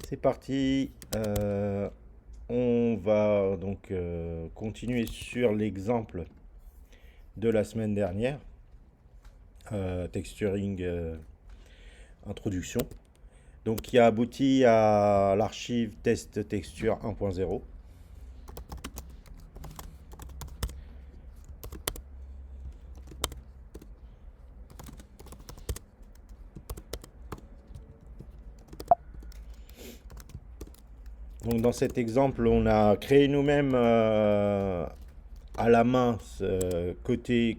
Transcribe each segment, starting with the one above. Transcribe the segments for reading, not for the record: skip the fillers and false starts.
C'est parti. On va donc continuer sur l'exemple de la semaine dernière, texturing introduction. Donc qui a abouti à l'archive test texture 1.0. Donc dans cet exemple, on a créé nous-mêmes à la main côté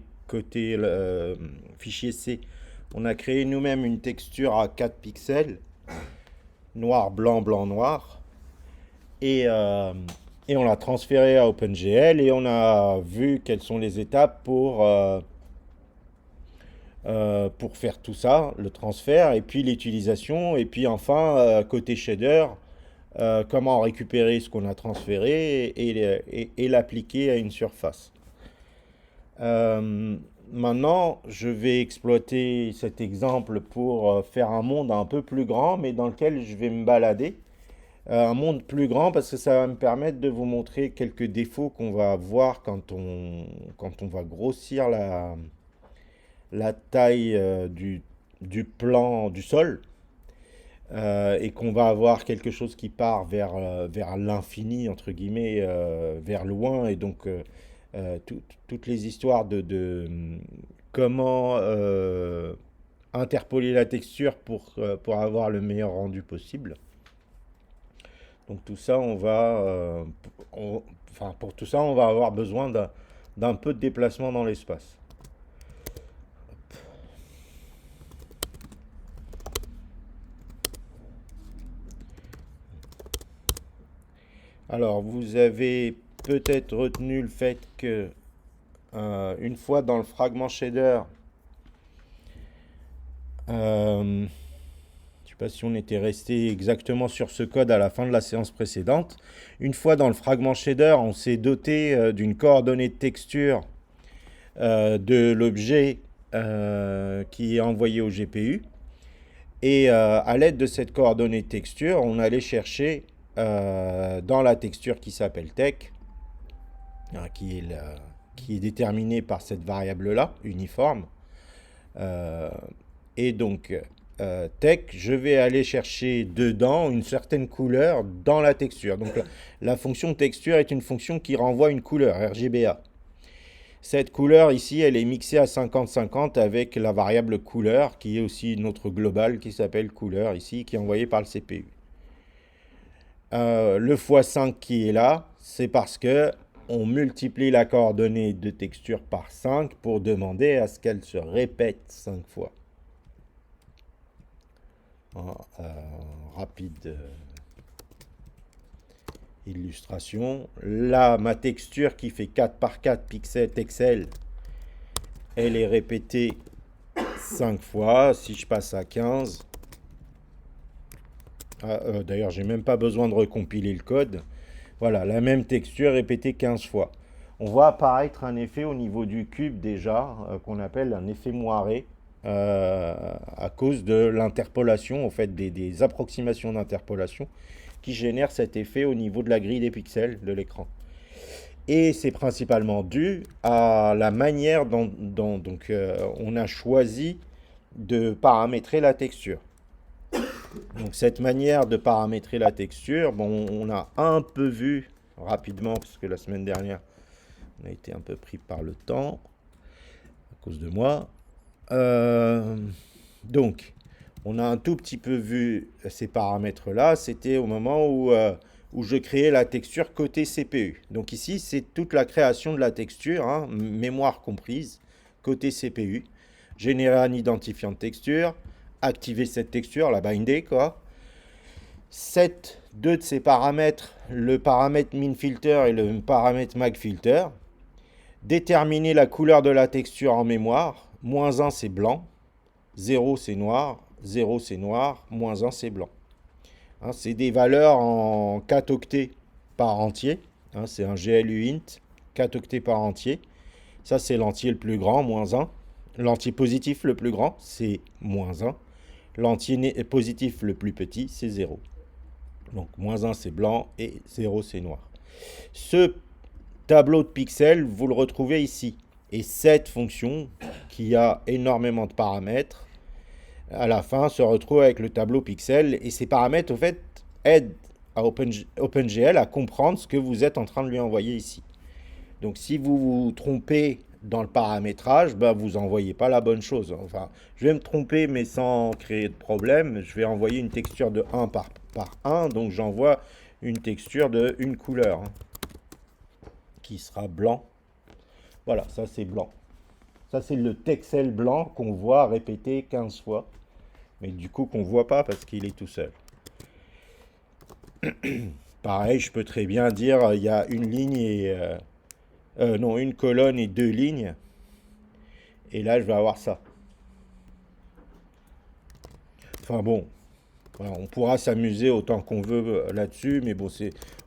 fichier C. On a créé nous-mêmes une texture à 4 pixels, noir, blanc, blanc, noir. Et on l'a transféré à OpenGL et on a vu quelles sont les étapes pour faire tout ça, le transfert, et puis l'utilisation, et puis enfin, côté shader, comment récupérer ce qu'on a transféré et l'appliquer à une surface. Maintenant, je vais exploiter cet exemple pour faire un monde un peu plus grand, mais dans lequel je vais me balader. Un monde plus grand parce que ça va me permettre de vous montrer quelques défauts qu'on va voir quand on va grossir la taille du plan du sol et qu'on va avoir quelque chose qui part vers l'infini, entre guillemets, vers loin. Et donc, toutes les histoires de comment interpoler la texture pour avoir le meilleur rendu possible. Donc tout ça, enfin, pour tout ça, on va avoir besoin d'un peu de déplacement dans l'espace. Alors, vous avez peut-être retenu le fait que une fois dans le fragment shader, je ne sais pas si on était resté exactement sur ce code à la fin de la séance précédente. Une fois dans le fragment shader, on s'est doté d'une coordonnée de texture de l'objet qui est envoyé au GPU. Et à l'aide de cette coordonnée de texture, on allait chercher dans la texture qui s'appelle tech, qui est déterminée par cette variable-là, uniforme. Et donc, tech, je vais aller chercher dedans une certaine couleur dans la texture. Donc, la fonction texture est une fonction qui renvoie une couleur, RGBA. Cette couleur ici, elle est mixée à 50-50 avec la variable couleur, qui est aussi notre global qui s'appelle couleur ici, qui est envoyé par le CPU. Le x5 qui est là, c'est parce que on multiplie la coordonnée de texture par 5 pour demander à ce qu'elle se répète 5 fois. Rapide illustration. Là, ma texture qui fait 4 par 4 pixels texel, elle est répétée 5 fois. Si je passe à 15, d'ailleurs, j'ai même pas besoin de recompiler le code. Voilà, la même texture répétée 15 fois. On voit apparaître un effet au niveau du cube déjà, qu'on appelle un effet moiré, à cause de l'interpolation, en fait, des approximations d'interpolation qui génèrent cet effet au niveau de la grille des pixels de l'écran. Et c'est principalement dû à la manière dont on a choisi de paramétrer la texture. Donc cette manière de paramétrer la texture, bon, on a un peu vu rapidement, parce que la semaine dernière, on a été un peu pris par le temps, à cause de moi. Donc, on a un tout petit peu vu ces paramètres-là. C'était au moment où je créais la texture côté CPU. Donc ici, c'est toute la création de la texture, hein, mémoire comprise, côté CPU. Générer un identifiant de texture, activer cette texture, la binder, quoi. Set deux de ces paramètres, le paramètre minFilter et le paramètre magFilter. Déterminer la couleur de la texture en mémoire. -1 c'est blanc, 0 c'est noir, 0 c'est noir, -1 c'est blanc. Hein, c'est des valeurs en 4 octets par entier. Hein, c'est un GLU int, 4 octets par entier. Ça c'est l'entier le plus grand, -1. L'entier positif le plus grand, c'est -1. L'entier positif le plus petit, c'est 0. Donc -1 c'est blanc et 0 c'est noir. Ce tableau de pixels, vous le retrouvez ici. Et cette fonction, qui a énormément de paramètres, à la fin se retrouve avec le tableau pixel. Et ces paramètres, au fait, aident à OpenGL à comprendre ce que vous êtes en train de lui envoyer ici. Donc si vous vous trompez dans le paramétrage, bah, vous n'envoyez pas la bonne chose. Enfin, je vais me tromper, mais sans créer de problème. Je vais envoyer une texture de 1 par 1, donc j'envoie une texture de une couleur, hein, qui sera blanc. Voilà, ça c'est blanc. Ça c'est le texel blanc qu'on voit répété 15 fois, mais du coup qu'on ne voit pas parce qu'il est tout seul. Pareil, je peux très bien dire il y a une ligne et non, une colonne et deux lignes. Et là, je vais avoir ça. Enfin bon, voilà, on pourra s'amuser autant qu'on veut là-dessus, mais bon,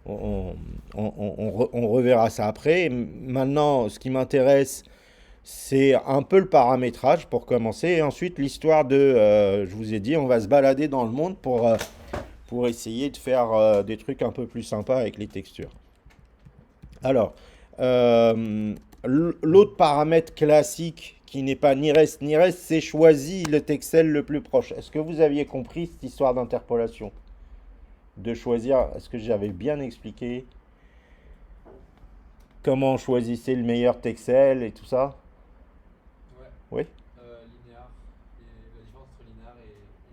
on reverra ça après. Maintenant, ce qui m'intéresse, c'est un peu le paramétrage pour commencer. Et ensuite, l'histoire de, je vous ai dit, on va se balader dans le monde pour essayer de faire des trucs un peu plus sympas avec les textures. Alors, l'autre paramètre classique qui n'est pas ni reste ni reste, c'est choisi le texel le plus proche. Est-ce que vous aviez compris cette histoire d'interpolation? De choisir, est-ce que j'avais bien expliqué comment on choisissait le meilleur texel et tout ça? Ouais, Oui? linéaire. Et la différence entre linéaire et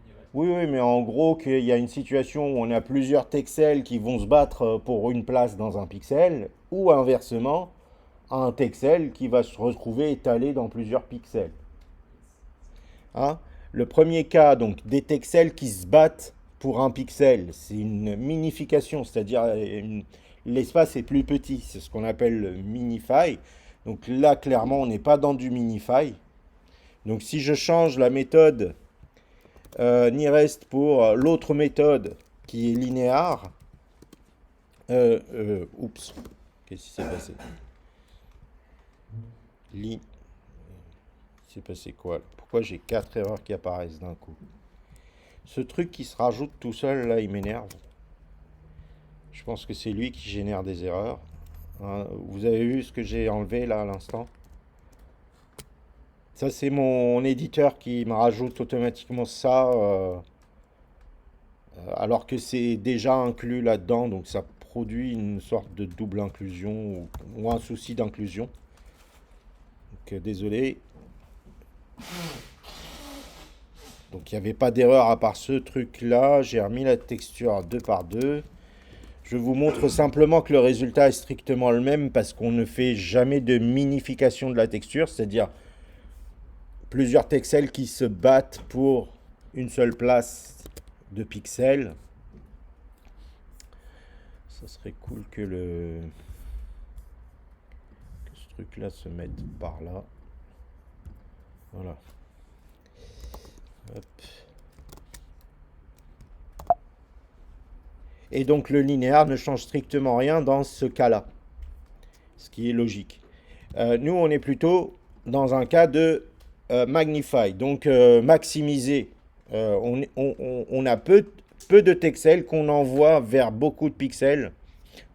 nearest. Oui, oui, mais en gros, qu'il y a une situation où on a plusieurs texels qui vont se battre pour une place dans un pixel, ou inversement, un texel qui va se retrouver étalé dans plusieurs pixels. Hein. Le premier cas, donc des texels qui se battent pour un pixel, c'est une minification, c'est-à-dire l'espace est plus petit, c'est ce qu'on appelle le minify. Donc là, clairement, on n'est pas dans du minify. Donc si je change la méthode nearest pour l'autre méthode qui est linéaire, oups, qu'est-ce qui s'est passé? Li, c'est passé quoi? Pourquoi j'ai 4 erreurs qui apparaissent d'un coup? Ce truc qui se rajoute tout seul, là, il m'énerve. Je pense que c'est lui qui génère des erreurs. Hein, vous avez vu ce que j'ai enlevé là à l'instant? Ça, c'est mon éditeur qui me rajoute automatiquement ça, alors que c'est déjà inclus là-dedans. Donc ça produit une sorte de double inclusion ou un souci d'inclusion. Donc désolé. Donc il n'y avait pas d'erreur à part ce truc-là. J'ai remis la texture à 2 par 2. Je vous montre simplement que le résultat est strictement le même parce qu'on ne fait jamais de minification de la texture, c'est-à-dire plusieurs texels qui se battent pour une seule place de pixels. Ça serait cool que ce truc-là se mette par là. Voilà. Hop. Et donc le linéaire ne change strictement rien dans ce cas-là, ce qui est logique. Nous, on est plutôt dans un cas de magnify, donc maximiser. On a peu de texels qu'on envoie vers beaucoup de pixels,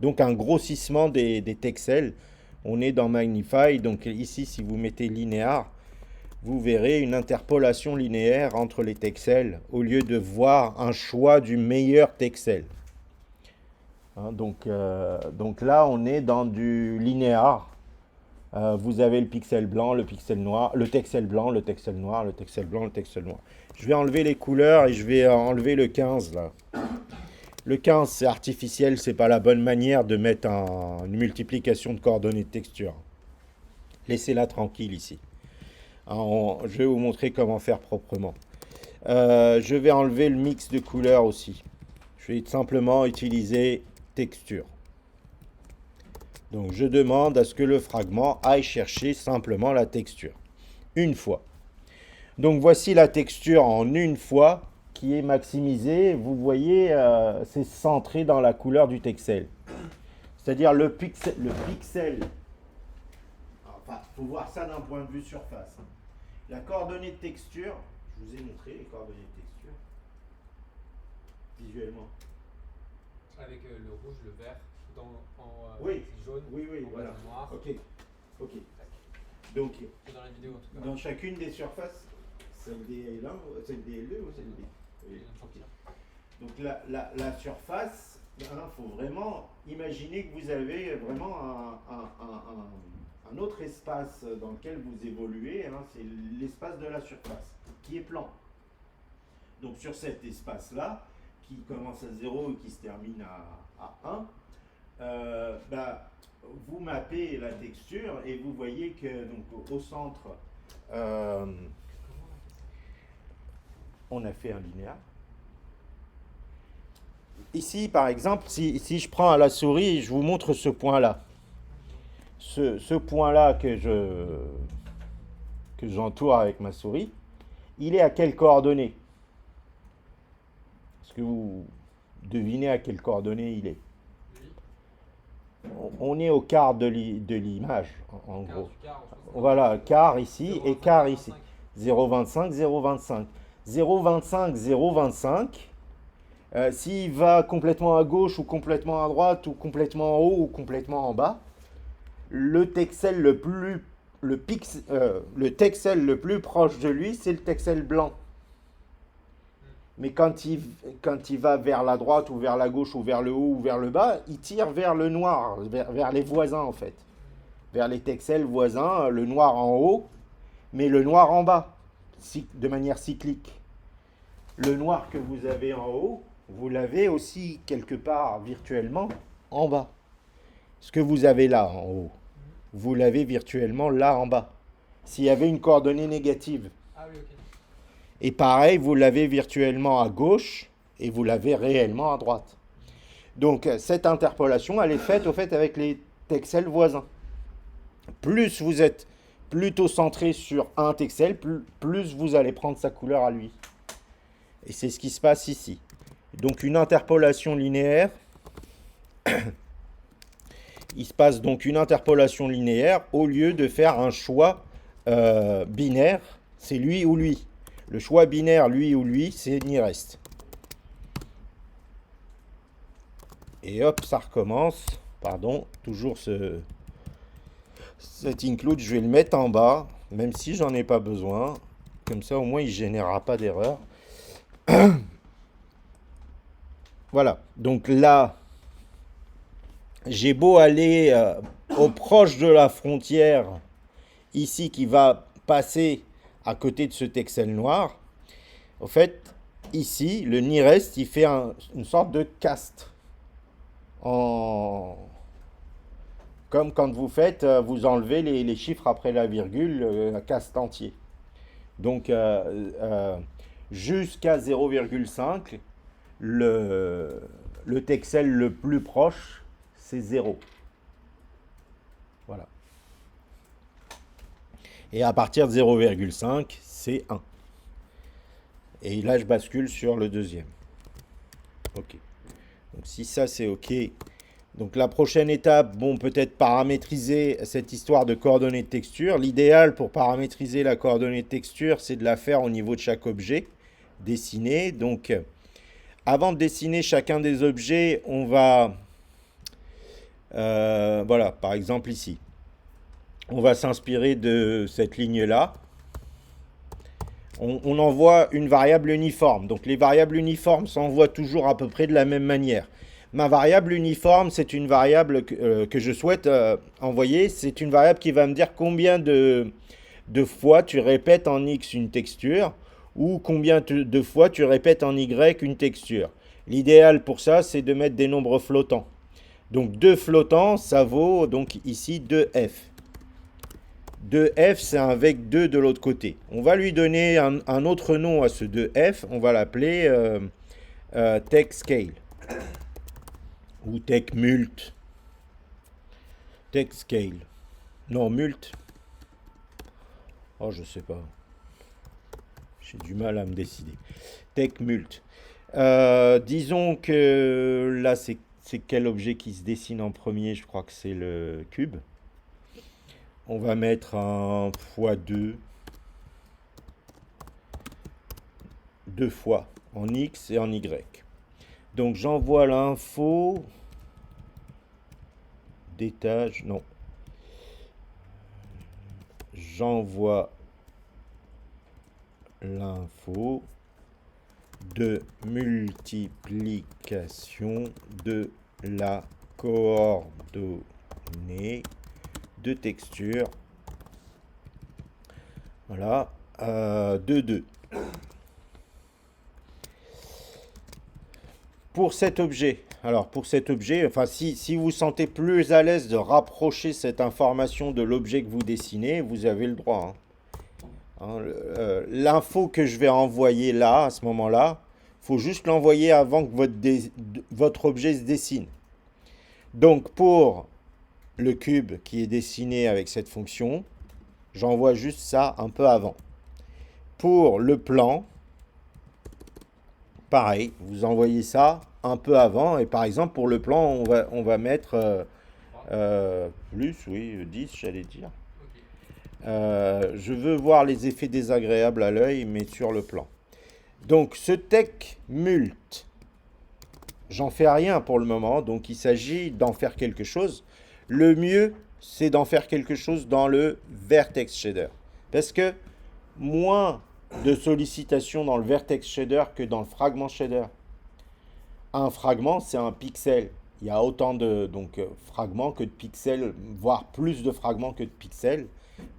donc un grossissement des texels. On est dans magnify, donc ici, si vous mettez linéaire, vous verrez une interpolation linéaire entre les texels au lieu de voir un choix du meilleur texel. Hein, donc là, on est dans du linéaire. Vous avez le pixel blanc, le pixel noir, le texel blanc, le texel noir, le texel blanc, le texel noir. Je vais enlever les couleurs et je vais enlever le 15 là. Le 15 c'est artificiel, c'est pas la bonne manière de mettre une multiplication de coordonnées de texture. Laissez-la tranquille ici. Je vais vous montrer comment faire proprement. Je vais enlever le mix de couleurs aussi. Je vais simplement utiliser texture. Donc je demande à ce que le fragment aille chercher simplement la texture. Une fois. Donc voici la texture en une fois qui est maximisée. Vous voyez, c'est centré dans la couleur du texel. C'est-à-dire le pixel. Enfin, il faut voir ça d'un point de vue surface. La coordonnée de texture, je vous ai montré les coordonnées de texture visuellement. rouge, le vert, Oui. c'est jaune, Oui, oui, en bas, voilà. c'est noir. Ok, ok. Tac. Donc, C'est dans la vidéo en tout cas. dans chacune des surfaces, celle des L1, celle des L2 ou celle des... Oui, Je viens de ok. sortir. Donc la surface, il faut vraiment imaginer que vous avez vraiment un autre espace dans lequel vous évoluez, hein, c'est l'espace de la surface, qui est plan. Donc sur cet espace-là, qui commence à 0 et qui se termine à 1, vous mappez la texture et vous voyez que donc, au centre, on a fait un linéaire. Ici, par exemple, si je prends à la souris, je vous montre ce point-là. Ce point-là que j'entoure avec ma souris, il est à quelles coordonnées? Est-ce que vous devinez à quelles coordonnées il est? On est au quart de l'image, en gros. Voilà, quart ici et quart ici. 0,25, 0,25. 0,25, 0,25. S'il va complètement à gauche ou complètement à droite ou complètement en haut ou complètement en bas, le texel le texel le plus proche de lui, c'est le texel blanc. Mais quand il va vers la droite ou vers la gauche ou vers le haut ou vers le bas, il tire vers le noir, vers les voisins en fait. Vers les texels voisins, le noir en haut, mais le noir en bas, de manière cyclique. Le noir que vous avez en haut, vous l'avez aussi quelque part virtuellement en bas. Ce que vous avez là en haut, vous l'avez virtuellement là en bas. S'il y avait une coordonnée négative. Ah oui, ok. Et pareil, vous l'avez virtuellement à gauche et vous l'avez réellement à droite. Donc cette interpolation, elle est faite au fait avec les texels voisins. Plus vous êtes plutôt centré sur un texel, plus vous allez prendre sa couleur à lui. Et c'est ce qui se passe ici. Donc une interpolation linéaire, il se passe donc une interpolation linéaire au lieu de faire un choix binaire, c'est lui ou lui. Le choix binaire, lui ou lui, c'est ni reste. Et hop, ça recommence. Pardon, toujours cet include, je vais le mettre en bas, même si j'en ai pas besoin. Comme ça, au moins, il ne générera pas d'erreur. Voilà, donc là, j'ai beau aller au proche de la frontière, ici, qui va passer à côté de ce texel noir. Au fait, ici, le ni reste, il fait une sorte de caste. Comme quand vous faites, vous enlevez les chiffres après la virgule, un caste entier. Donc, jusqu'à 0,5, le texel le plus proche, c'est 0. Voilà. Et à partir de 0,5, c'est 1. Et là, je bascule sur le deuxième. OK. Donc si ça, c'est OK. Donc la prochaine étape, bon, peut-être paramétriser cette histoire de coordonnées de texture. L'idéal pour paramétriser la coordonnée de texture, c'est de la faire au niveau de chaque objet dessiné. Donc, avant de dessiner chacun des objets, on va... voilà, par exemple ici. On va s'inspirer de cette ligne-là. On envoie une variable uniforme. Donc les variables uniformes s'envoient toujours à peu près de la même manière. Ma variable uniforme, c'est une variable que je souhaite envoyer. C'est une variable qui va me dire combien de fois tu répètes en X une texture ou combien de fois tu répètes en Y une texture. L'idéal pour ça, c'est de mettre des nombres flottants. Donc 2 flottants, ça vaut donc ici 2F. 2F, c'est avec 2 de l'autre côté. On va lui donner un autre nom à ce 2F. On va l'appeler TextScale. Ou TextMult. TextScale. Non, Mult. Oh, je sais pas. J'ai du mal à me décider. TextMult. Disons que là, c'est quel objet qui se dessine en premier? Je crois que c'est le cube. On va mettre un x2. 2 fois en X et en Y. Donc j'envoie l'info d'étage, non. J'envoie l'info de multiplication de la coordonnée de texture. Voilà, de 2. Pour cet objet, alors pour cet objet, enfin si vous vous sentez plus à l'aise de rapprocher cette information de l'objet que vous dessinez, vous avez le droit. L'info que je vais envoyer là, à ce moment-là, il faut juste l'envoyer avant que votre objet se dessine. Donc pour le cube qui est dessiné avec cette fonction, j'envoie juste ça un peu avant. Pour le plan, pareil, vous envoyez ça un peu avant. Et par exemple, pour le plan, on va mettre plus, oui, 10, j'allais dire. Ok. Je veux voir les effets désagréables à l'œil, mais sur le plan. Donc, ce tech mult, j'en fais rien pour le moment. Donc, il s'agit d'en faire quelque chose. Le mieux, c'est d'en faire quelque chose dans le vertex shader. Parce que moins de sollicitations dans le vertex shader que dans le fragment shader. Un fragment, c'est un pixel. Il y a autant de fragments que de pixels, voire plus de fragments que de pixels.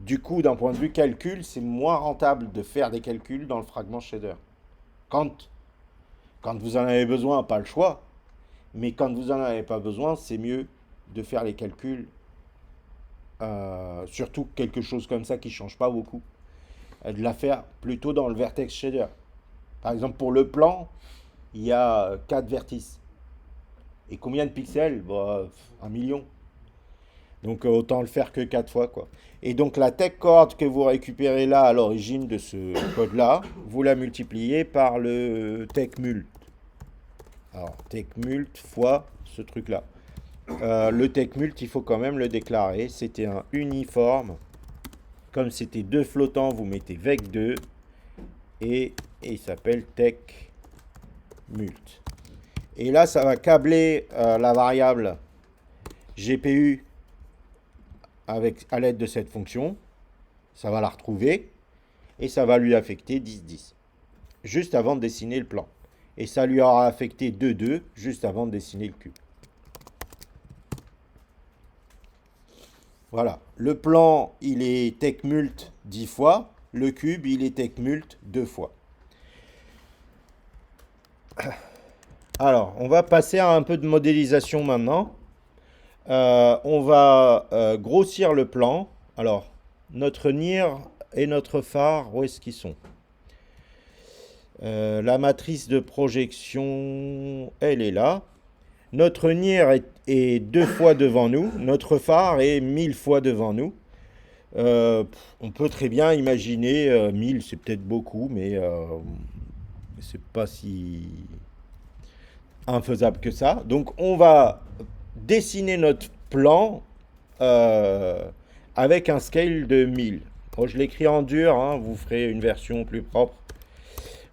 Du coup, d'un point de vue calcul, c'est moins rentable de faire des calculs dans le fragment shader. Quand, quand vous en avez besoin, pas le choix. Mais quand vous n'en avez pas besoin, c'est mieux de faire les calculs. Surtout quelque chose comme ça qui ne change pas beaucoup. De la faire plutôt dans le vertex shader. Par exemple, pour le plan, il y a 4 vertices. Et combien de pixels? Bah, 1 million. Donc autant le faire que 4 fois, quoi. Et donc la tech chord que vous récupérez là à l'origine de ce code-là, vous la multipliez par le tech mult. Alors tech mult fois ce truc-là. Le tech mult, il faut quand même le déclarer. C'était un uniforme. Comme c'était deux flottants, vous mettez vec2 et il s'appelle tech mult. Et là, ça va câbler la variable GPU à l'aide de cette fonction. Ça va la retrouver et ça va lui affecter 10-10 juste avant de dessiner le plan. Et ça lui aura affecté 2-2 juste avant de dessiner le cube. Voilà. Le plan, il est techmult 10 fois. Le cube, il est techmult 2 fois. Alors, on va passer à un peu de modélisation maintenant. On va grossir le plan. Alors, notre NIR et notre phare, où est-ce qu'ils sont? La matrice de projection, elle est là. Notre NIR est 2 fois devant nous. Notre phare est 1000 fois devant nous. On peut très bien imaginer 1000, c'est peut-être beaucoup, mais c'est pas si infaisable que ça. Donc on va dessiner notre plan avec un scale de 1000. Bon, je l'écris en dur, hein, vous ferez une version plus propre.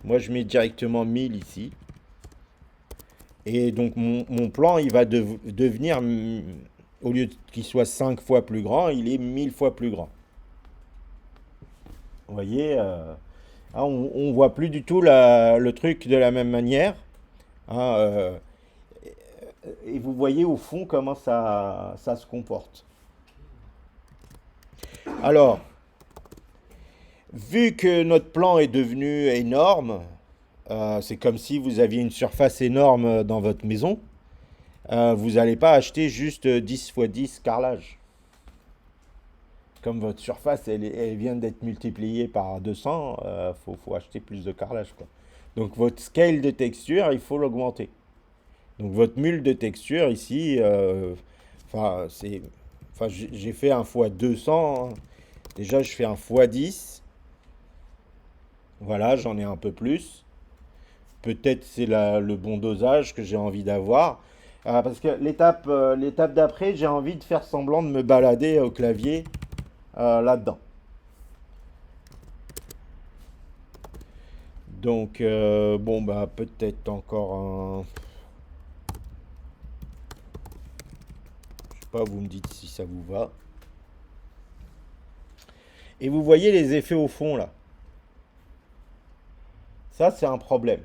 Moi je mets directement 1000 ici. Et donc mon plan, il va devenir, au lieu qu'il soit 5 fois plus grand, il est 1000 fois plus grand. Vous voyez, on ne voit plus du tout le truc de la même manière. Hein, et vous voyez au fond comment ça se comporte. Alors, vu que notre plan est devenu énorme, c'est comme si vous aviez une surface énorme dans votre maison, vous n'allez pas acheter juste 10 x 10 carrelage. Comme votre surface, elle vient d'être multipliée par 200, faut acheter plus de carrelage, quoi. Donc votre scale de texture, il faut l'augmenter. Donc votre mule de texture ici, j'ai fait un fois 200. Hein. Déjà, je fais un fois 10. Voilà, j'en ai un peu plus. Peut-être c'est le bon dosage que j'ai envie d'avoir. Parce que l'étape d'après, j'ai envie de faire semblant de me balader au clavier là-dedans. Donc, bon, bah, peut-être encore un. pas, vous me dites si ça vous va. Et vous voyez les effets au fond là. Ça, c'est un problème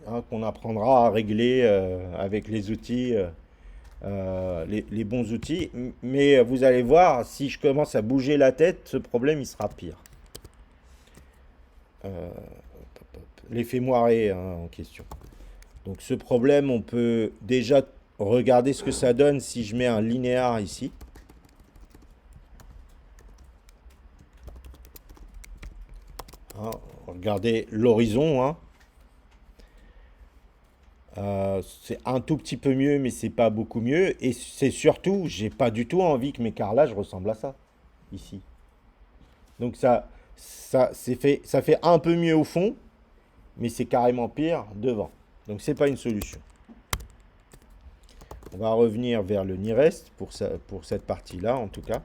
hein, qu'on apprendra à régler avec les outils, les bons outils. Mais vous allez voir, si je commence à bouger la tête, ce problème, il sera pire. L'effet moiré hein, en question. Donc ce problème, on peut déjà regarder ce que ça donne si je mets un linéaire ici. Hein, regardez l'horizon. Hein. C'est un tout petit peu mieux, mais c'est pas beaucoup mieux. Et c'est surtout, j'ai pas du tout envie que mes carrelages ressemblent à ça, ici. Donc ça fait un peu mieux au fond, mais c'est carrément pire devant. Donc c'est pas une solution. On va revenir vers le nearest pour cette partie-là, en tout cas.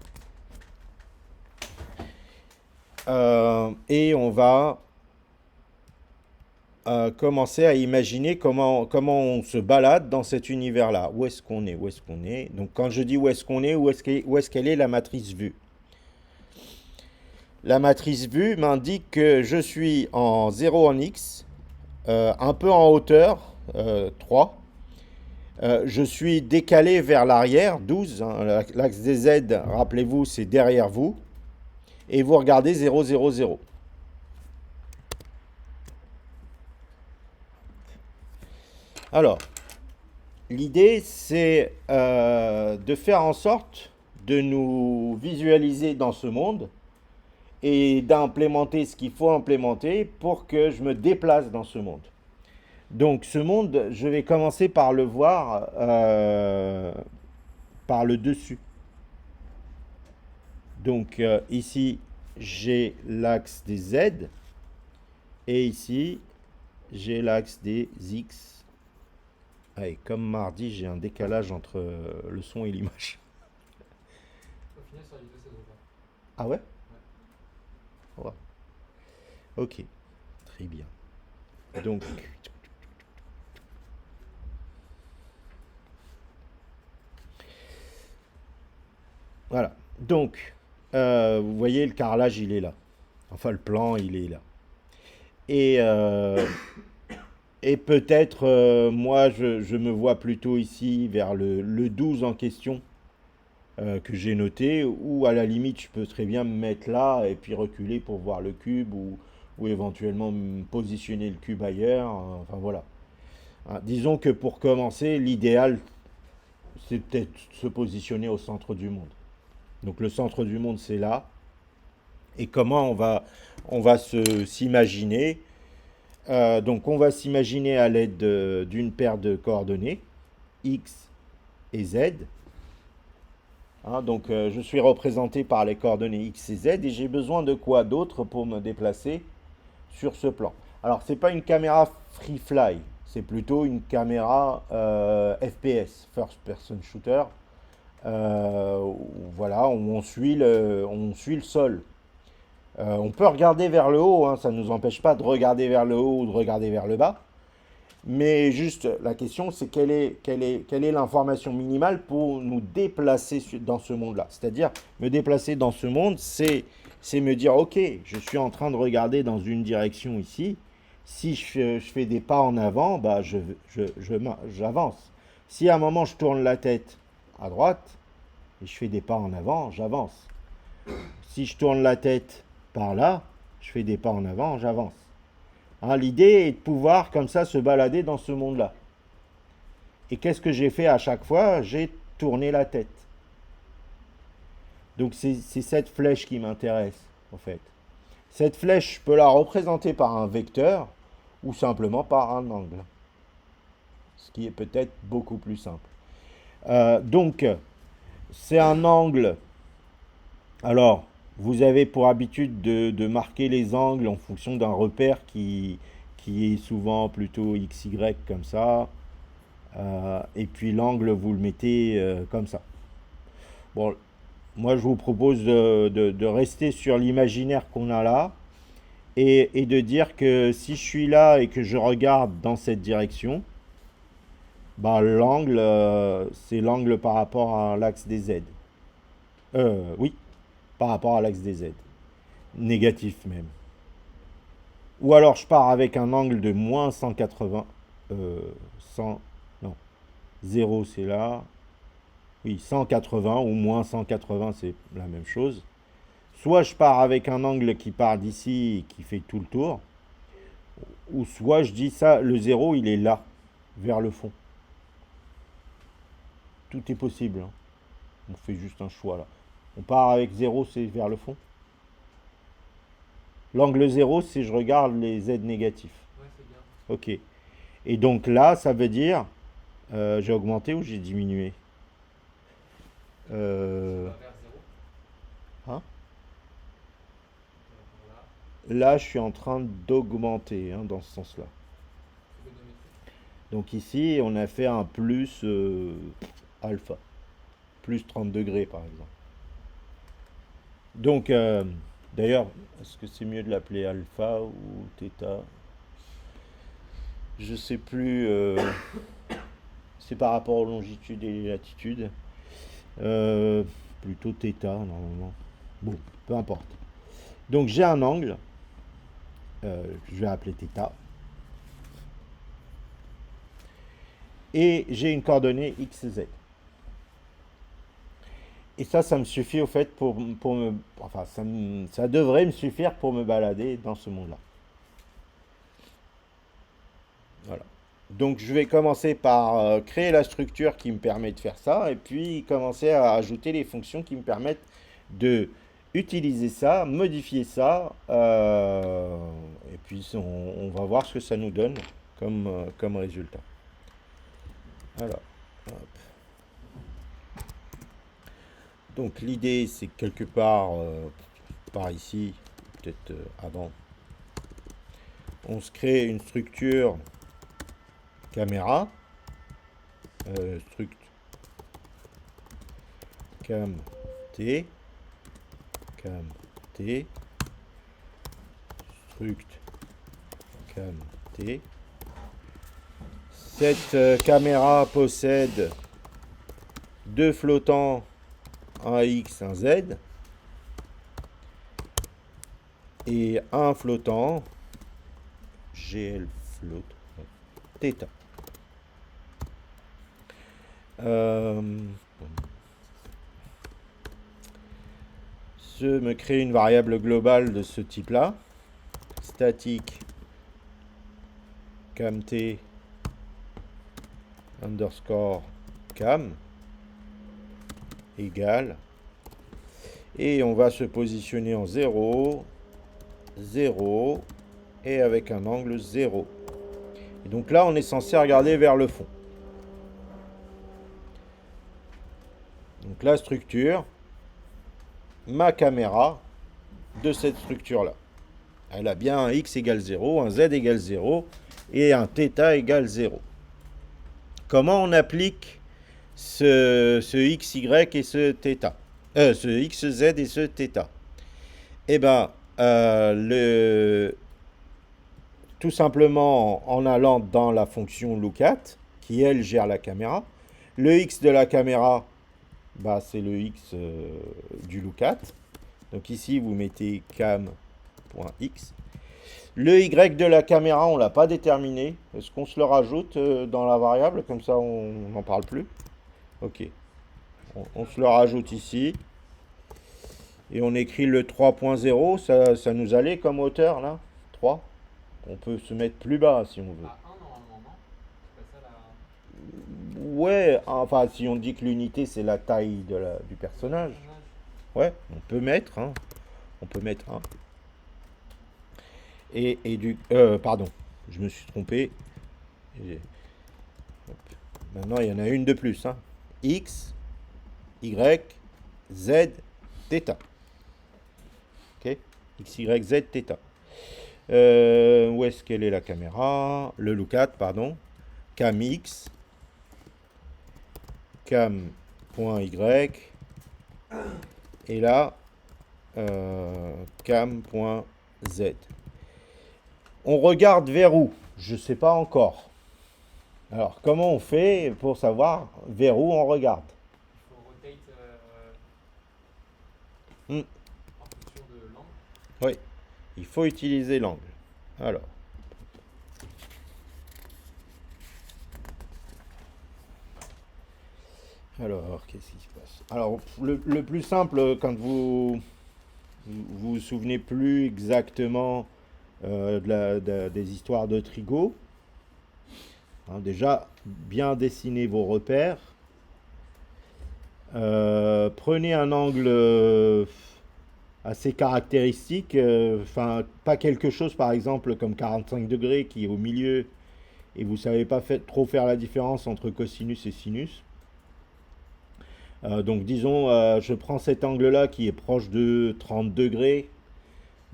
Et on va commencer à imaginer comment on se balade dans cet univers-là. Où est-ce qu'on est? Où est-ce qu'on est? Donc quand je dis où est-ce qu'on est, où est-ce qu'elle est la matrice vue? La matrice vue m'indique que je suis en 0 en X, un peu en hauteur, 3. Je suis décalé vers l'arrière, 12. Hein, l'axe des Z, rappelez-vous, c'est derrière vous. Et vous regardez 0, 0, 0. Alors, l'idée, c'est de faire en sorte de nous visualiser dans ce monde et d'implémenter ce qu'il faut implémenter pour que je me déplace dans ce monde. Donc ce monde, je vais commencer par le voir par le dessus. Donc ici, j'ai l'axe des Z et ici, j'ai l'axe des X. Allez, comme mardi, j'ai un décalage entre le son et l'image. Au final, sur les deux, ça se voit pas. Ah ouais? Ouais. Ok, très bien. Donc, voilà. Donc, vous voyez, le carrelage, il est là. Enfin, le plan, il est là. Et, et peut-être, moi, je me vois plutôt ici vers le 12 en question que j'ai noté, ou à la limite, je peux très bien me mettre là et puis reculer pour voir le cube, ou éventuellement me positionner le cube ailleurs. Enfin, voilà. Hein, disons que pour commencer, l'idéal, c'est peut-être se positionner au centre du monde. Donc le centre du monde, c'est là. Et comment on va s'imaginer donc on va s'imaginer à l'aide d'une paire de coordonnées, X et Z. Hein, donc je suis représenté par les coordonnées X et Z et j'ai besoin de quoi d'autre pour me déplacer sur ce plan. Alors c'est pas une caméra free fly, c'est plutôt une caméra FPS, First Person Shooter. Voilà, où on suit le sol. On peut regarder vers le haut, hein, ça ne nous empêche pas de regarder vers le haut ou de regarder vers le bas. Mais juste, la question, c'est quelle est l'information minimale pour nous déplacer dans ce monde-là. C'est-à-dire, me déplacer dans ce monde, c'est me dire, ok, je suis en train de regarder dans une direction ici. Si je fais des pas en avant, bah, j'avance. Si à un moment, je tourne la tête à droite, et je fais des pas en avant, j'avance. Si je tourne la tête par là, je fais des pas en avant, j'avance. Hein, l'idée est de pouvoir comme ça se balader dans ce monde-là. Et qu'est-ce que j'ai fait à chaque fois? J'ai tourné la tête. Donc c'est cette flèche qui m'intéresse en fait. Cette flèche, je peux la représenter par un vecteur ou simplement par un angle. Ce qui est peut-être beaucoup plus simple. Donc c'est un angle. Alors, vous avez pour habitude de marquer les angles en fonction d'un repère qui est souvent plutôt XY comme ça. Et puis l'angle, vous le mettez comme ça. Bon, moi je vous propose de rester sur l'imaginaire qu'on a là et de dire que si je suis là et que je regarde dans cette direction, Bah, l'angle, c'est l'angle par rapport à l'axe des Z. Oui, par rapport à l'axe des Z. Négatif même. Ou alors je pars avec un angle de moins 180. 100, non, 0 c'est là. Oui, 180 ou moins 180 c'est la même chose. Soit je pars avec un angle qui part d'ici et qui fait tout le tour. Ou soit je dis ça, le 0 il est là, vers le fond. Tout est possible, hein. On fait juste un choix là. On part avec 0 c'est vers le fond. L'angle 0 c'est je regarde les Z négatifs. Ouais, c'est bien. Ok. Et donc là, ça veut dire, j'ai augmenté ou j'ai diminué? Tu Euh, vas vers zéro. hein. Tu vas par là. Là, je suis en train d'augmenter, hein, dans ce sens-là. Trigonométrie. Donc ici, on a fait un plus alpha, plus 30 degrés par exemple. Donc, d'ailleurs, est-ce que c'est mieux de l'appeler alpha ou θ? Je sais plus. C'est par rapport aux longitudes et les latitudes. Euh, Plutôt θ normalement. Bon, peu importe. Donc j'ai un angle, je vais appeler θ, et j'ai une coordonnée x, z. Et ça me suffit au fait pour me... Enfin, ça devrait me suffire pour me balader dans ce monde-là. Voilà. Donc je vais commencer par créer la structure qui me permet de faire ça, et puis commencer à ajouter les fonctions qui me permettent de utiliser ça, modifier ça, et puis on va voir ce que ça nous donne comme résultat. Alors, hop. Donc l'idée c'est quelque part par ici, peut-être avant, on se crée une structure caméra, struct cam t, cam t, struct cam t. Cette caméra possède deux flottants, un x, un z, et un flottant, gl float, θ. Je me crée une variable globale de ce type-là, statique camt underscore cam égale, et on va se positionner en 0, 0 et avec un angle 0. Et donc là, on est censé regarder vers le fond. Donc la structure, ma caméra de cette structure-là. Elle a bien un x égale 0, un z égale 0 et un θ égale 0. Comment on applique ce x, y et ce θ, ce x, z et ce θ? Eh bien, tout simplement en allant dans la fonction lookat, qui elle gère la caméra. Le x de la caméra, bah, c'est le x du lookat. Donc ici, vous mettez cam.x. Le y de la caméra, on ne l'a pas déterminé. Est-ce qu'on se le rajoute dans la variable? Comme ça, on n'en parle plus. Ok. On se le rajoute ici. Et on écrit le 3.0. Ça nous allait comme hauteur, là? 3. On peut se mettre plus bas si on veut. À 1 normalement, non? C'est pas ça la. Ouais, enfin, si on dit que l'unité, c'est la taille du Du personnage. personnage. Ouais, on peut mettre, hein. On peut mettre un. Pardon, je me suis trompé. Et- hop. Maintenant, il y en a une de plus, hein. X, Y, Z, θ. Ok? X, Y, Z, θ. Où est-ce qu'elle est la caméra? Le lookat, pardon. Cam X, cam.Y, et là, cam.z. On regarde vers où? Je ne sais pas encore. Alors, comment on fait pour savoir vers où on regarde? Il faut rotate Hmm, en fonction de l'angle. oui, il faut utiliser l'angle. Alors, qu'est-ce qui se passe? Alors, le plus simple, quand vous souvenez plus exactement des histoires de trigo, hein, déjà, bien dessiner vos repères. Prenez un angle assez caractéristique, enfin, pas quelque chose par exemple comme 45 degrés qui est au milieu et vous savez pas trop faire la différence entre cosinus et sinus. Donc disons, je prends cet angle-là qui est proche de 30 degrés.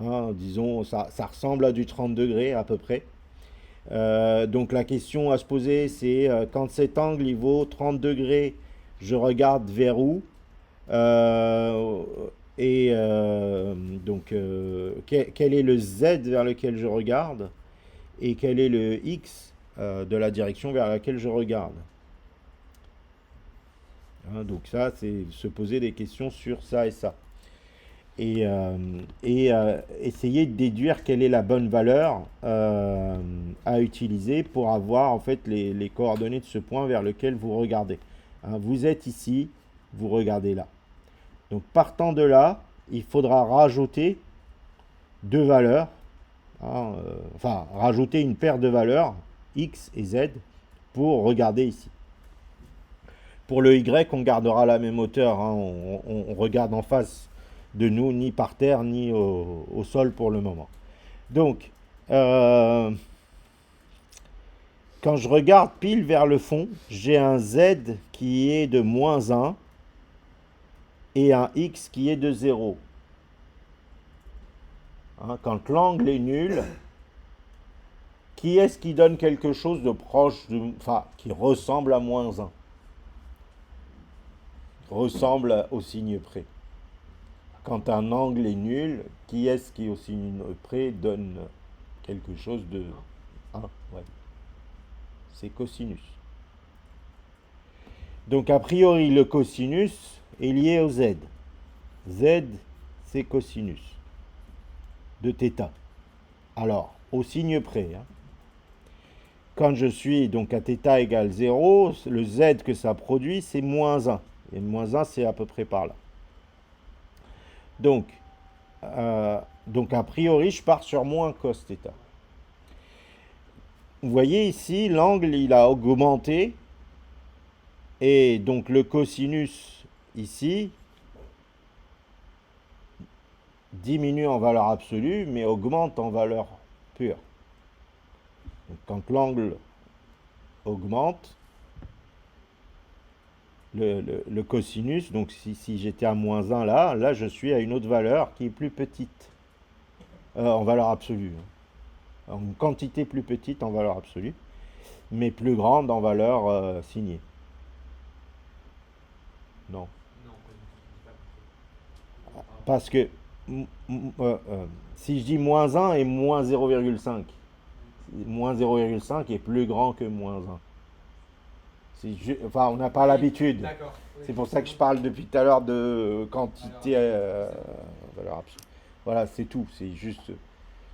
Hein, disons, ça ressemble à du 30 degrés à peu près. Donc la question à se poser, c'est quand cet angle il vaut 30 degrés, je regarde vers où? Euh, quel est le Z vers lequel je regarde et quel est le X de la direction vers laquelle je regarde. Hein, donc ça, c'est se poser des questions sur ça et ça. Essayer de déduire quelle est la bonne valeur à utiliser pour avoir en fait les coordonnées de ce point vers lequel vous regardez. Hein, vous êtes ici, vous regardez là. Donc partant de là, il faudra rajouter deux valeurs, hein, enfin rajouter une paire de valeurs, x et z, pour regarder ici. Pour le y, on gardera la même hauteur, hein, on regarde en face de nous, ni par terre, ni au sol pour le moment. Donc, quand je regarde pile vers le fond, j'ai un z qui est de moins 1 et un x qui est de 0. Hein, quand l'angle est nul, qui est-ce qui donne quelque chose de proche, enfin, qui ressemble à moins 1, ressemble au signe près. Quand un angle est nul, qui est-ce qui au signe près donne quelque chose de 1? Ouais, c'est cosinus. Donc a priori, le cosinus est lié au z. Z, c'est cosinus de θ. Alors, au signe près, hein, quand je suis donc à θ égale 0, le z que ça produit, c'est moins 1. Et moins 1, c'est à peu près par là. Donc, a priori, je pars sur moins cos θ. Vous voyez ici, l'angle, il a augmenté. Et donc, le cosinus, ici, diminue en valeur absolue, mais augmente en valeur pure. Donc, quand l'angle augmente, le cosinus, donc si j'étais à moins 1 là, là je suis à une autre valeur qui est plus petite en valeur absolue. En quantité plus petite en valeur absolue, mais plus grande en valeur signée. Non. Non, pas du tout. J'ai pas compris. Par rapport à Parce quoi? que si je dis moins 1 et moins 0,5, Hmm. moins 0,5 est plus grand que moins 1. Enfin, on n'a pas Oui, l'habitude. d'accord. Oui, C'est pour ça que je effectivement. parle depuis tout à l'heure de Alors quantité absolu, forcément. valeur absolue. Voilà, c'est tout. C'est juste.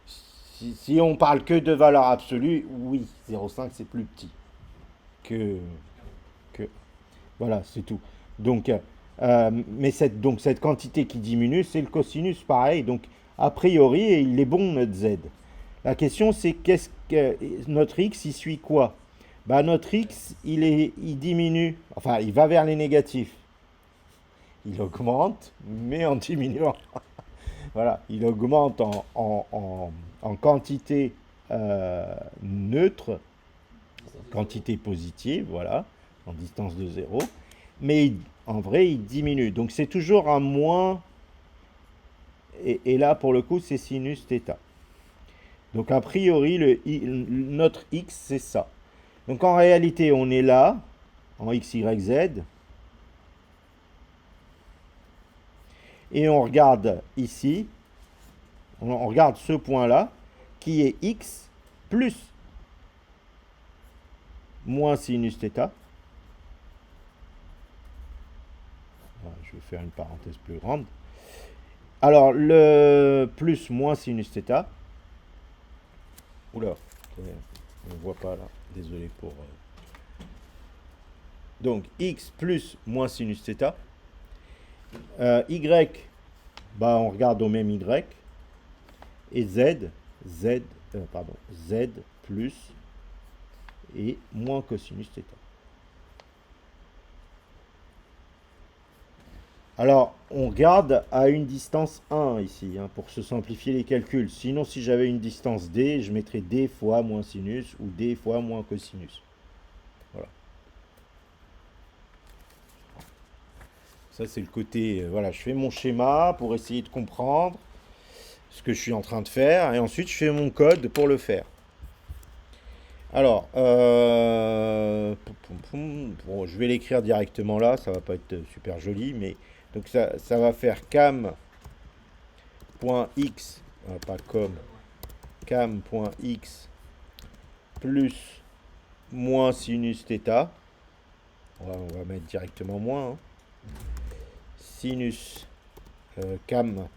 Si on parle que de valeur absolue, oui, 0,5 c'est plus petit que, que. Voilà, c'est tout. Donc, mais cette quantité qui diminue, c'est le cosinus, pareil. Donc, a priori, il est bon notre z. La question, c'est qu'est-ce que notre x, il suit quoi? Bah, notre x, il diminue, enfin, il va vers les négatifs. Il augmente, mais en diminuant. Voilà, il augmente en quantité neutre, Distance de zéro. quantité positive, voilà, en distance de zéro. Mais en vrai, il diminue. Donc c'est toujours un moins. Et là, pour le coup, c'est sinus θ. Donc a priori, notre x, c'est ça. Donc en réalité, on est là, en x, y, z. Et on regarde ici, on regarde ce point-là, qui est x plus moins sinus θ. Voilà, je vais faire une parenthèse plus grande. Alors, le plus moins sinus θ. Oula, on ne voit pas là. Désolé pour... Donc, x plus moins sinus θ. Y, bah, on regarde au même y. Et z plus et moins cosinus θ. Alors, on regarde à une distance 1 ici, hein, pour se simplifier les calculs. Sinon, si j'avais une distance d, je mettrais d fois moins sinus ou d fois moins cosinus. Voilà. Ça, c'est le côté... voilà, je fais mon schéma pour essayer de comprendre ce que je suis en train de faire. Et ensuite, je fais mon code pour le faire. Alors, bon, je vais l'écrire directement là. Ça va pas être super joli, mais... Donc, ça va faire cam.x, pas comme, cam.x plus moins sinus θ. On va mettre directement moins. Hein. Sinus cam.θ.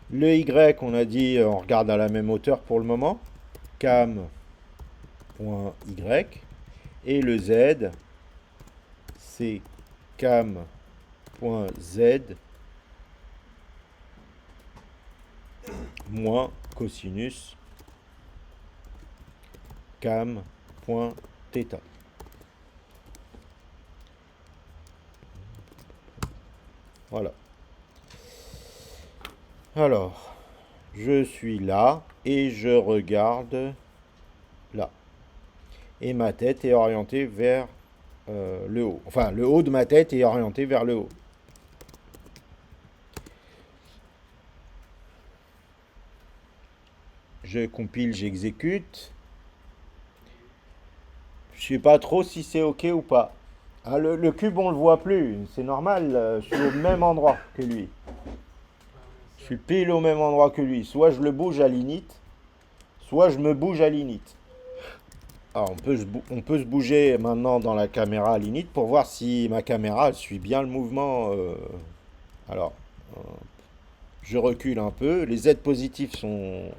Le y, on a dit, on regarde à la même hauteur pour le moment. Cam.y. Et le z, c'est cam.z moins cosinus cam.θ. Voilà. Alors, je suis là et je regarde là. Et ma tête est orientée vers le haut. Enfin, le haut de ma tête est orienté vers le haut. Je compile, j'exécute. Je sais pas trop si c'est OK ou pas. Ah, le cube, on le voit plus. C'est normal, je suis au même endroit que lui. Je suis pile au même endroit que lui. Soit je le bouge à l'init, soit je me bouge à l'init. Alors, on peut se bouger maintenant dans la caméra à l'init pour voir si ma caméra suit bien le mouvement. Alors, je recule un peu. Les Z positifs sont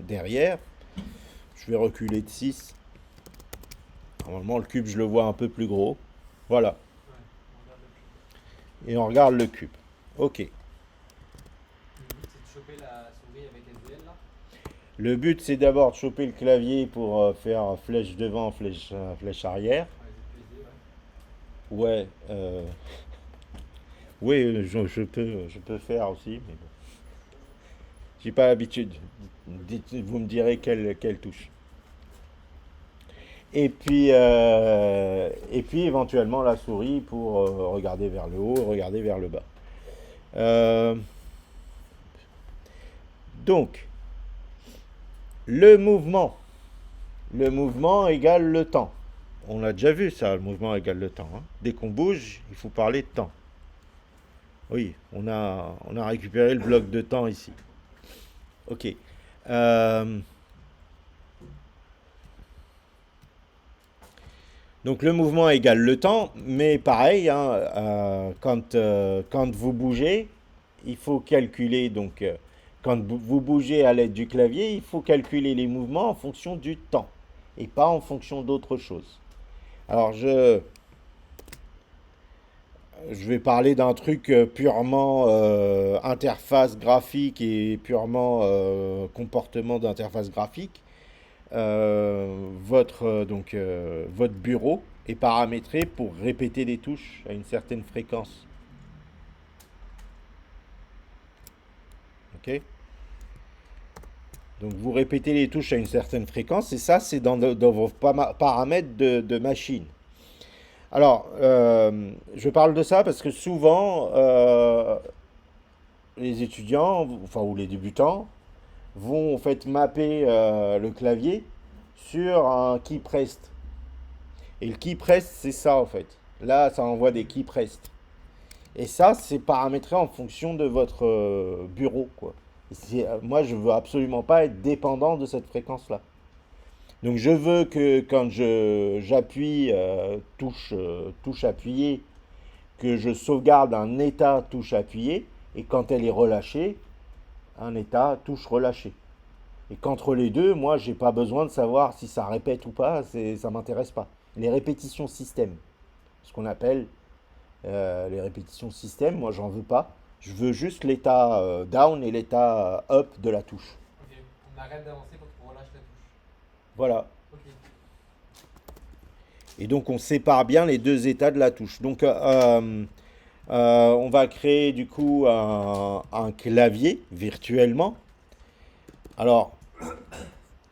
derrière. Je vais reculer de 6. Normalement, le cube, je le vois un peu plus gros. Voilà. Et on regarde le cube. OK. Le but, c'est de choper la souris avec SDL là. Le but, c'est d'abord de choper le clavier pour faire flèche devant, flèche arrière. Ouais, Ouais. Oui, je peux faire aussi, mais bon. J'ai pas l'habitude. Vous me direz quelle touche. Et puis éventuellement la souris pour regarder vers le haut, regarder vers le bas. Euh, donc, le mouvement. Le mouvement égale le temps. On a déjà vu ça, le mouvement égale le temps. Hein. Dès qu'on bouge, il faut parler de temps. Oui, on a récupéré le bloc de temps ici. Ok. Donc le mouvement égale le temps, mais pareil, hein, quand vous bougez, il faut calculer, donc quand vous bougez à l'aide du clavier, il faut calculer les mouvements en fonction du temps, et pas en fonction d'autre chose. Alors je vais parler d'un truc purement interface graphique et purement comportement d'interface graphique. Votre bureau est paramétré pour répéter des touches à une certaine fréquence. Ok. Donc vous répétez les touches à une certaine fréquence et ça c'est dans vos paramètres de machine. Alors, je parle de ça parce que souvent, les étudiants, enfin, ou les débutants, vont en fait mapper le clavier sur un key pressed. Et le key pressed, c'est ça en fait. Là, ça envoie des key pressed. Et ça, c'est paramétré en fonction de votre bureau, quoi. Moi, je veux absolument pas être dépendant de cette fréquence-là. Donc je veux que quand j'appuie touche appuyée, que je sauvegarde un état touche appuyée, et quand elle est relâchée, un état touche relâchée. Et qu'entre les deux, moi, j'ai pas besoin de savoir si ça répète ou pas, ça m'intéresse pas. Les répétitions système, ce qu'on appelle les répétitions système, moi, j'en veux pas. Je veux juste l'état down et l'état up de la touche. Ok, on arrête d'avancer quand on relâche la touche. Voilà. Ok, Et donc, on sépare bien les deux états de la touche. Donc, on va créer du coup un clavier virtuellement. Alors,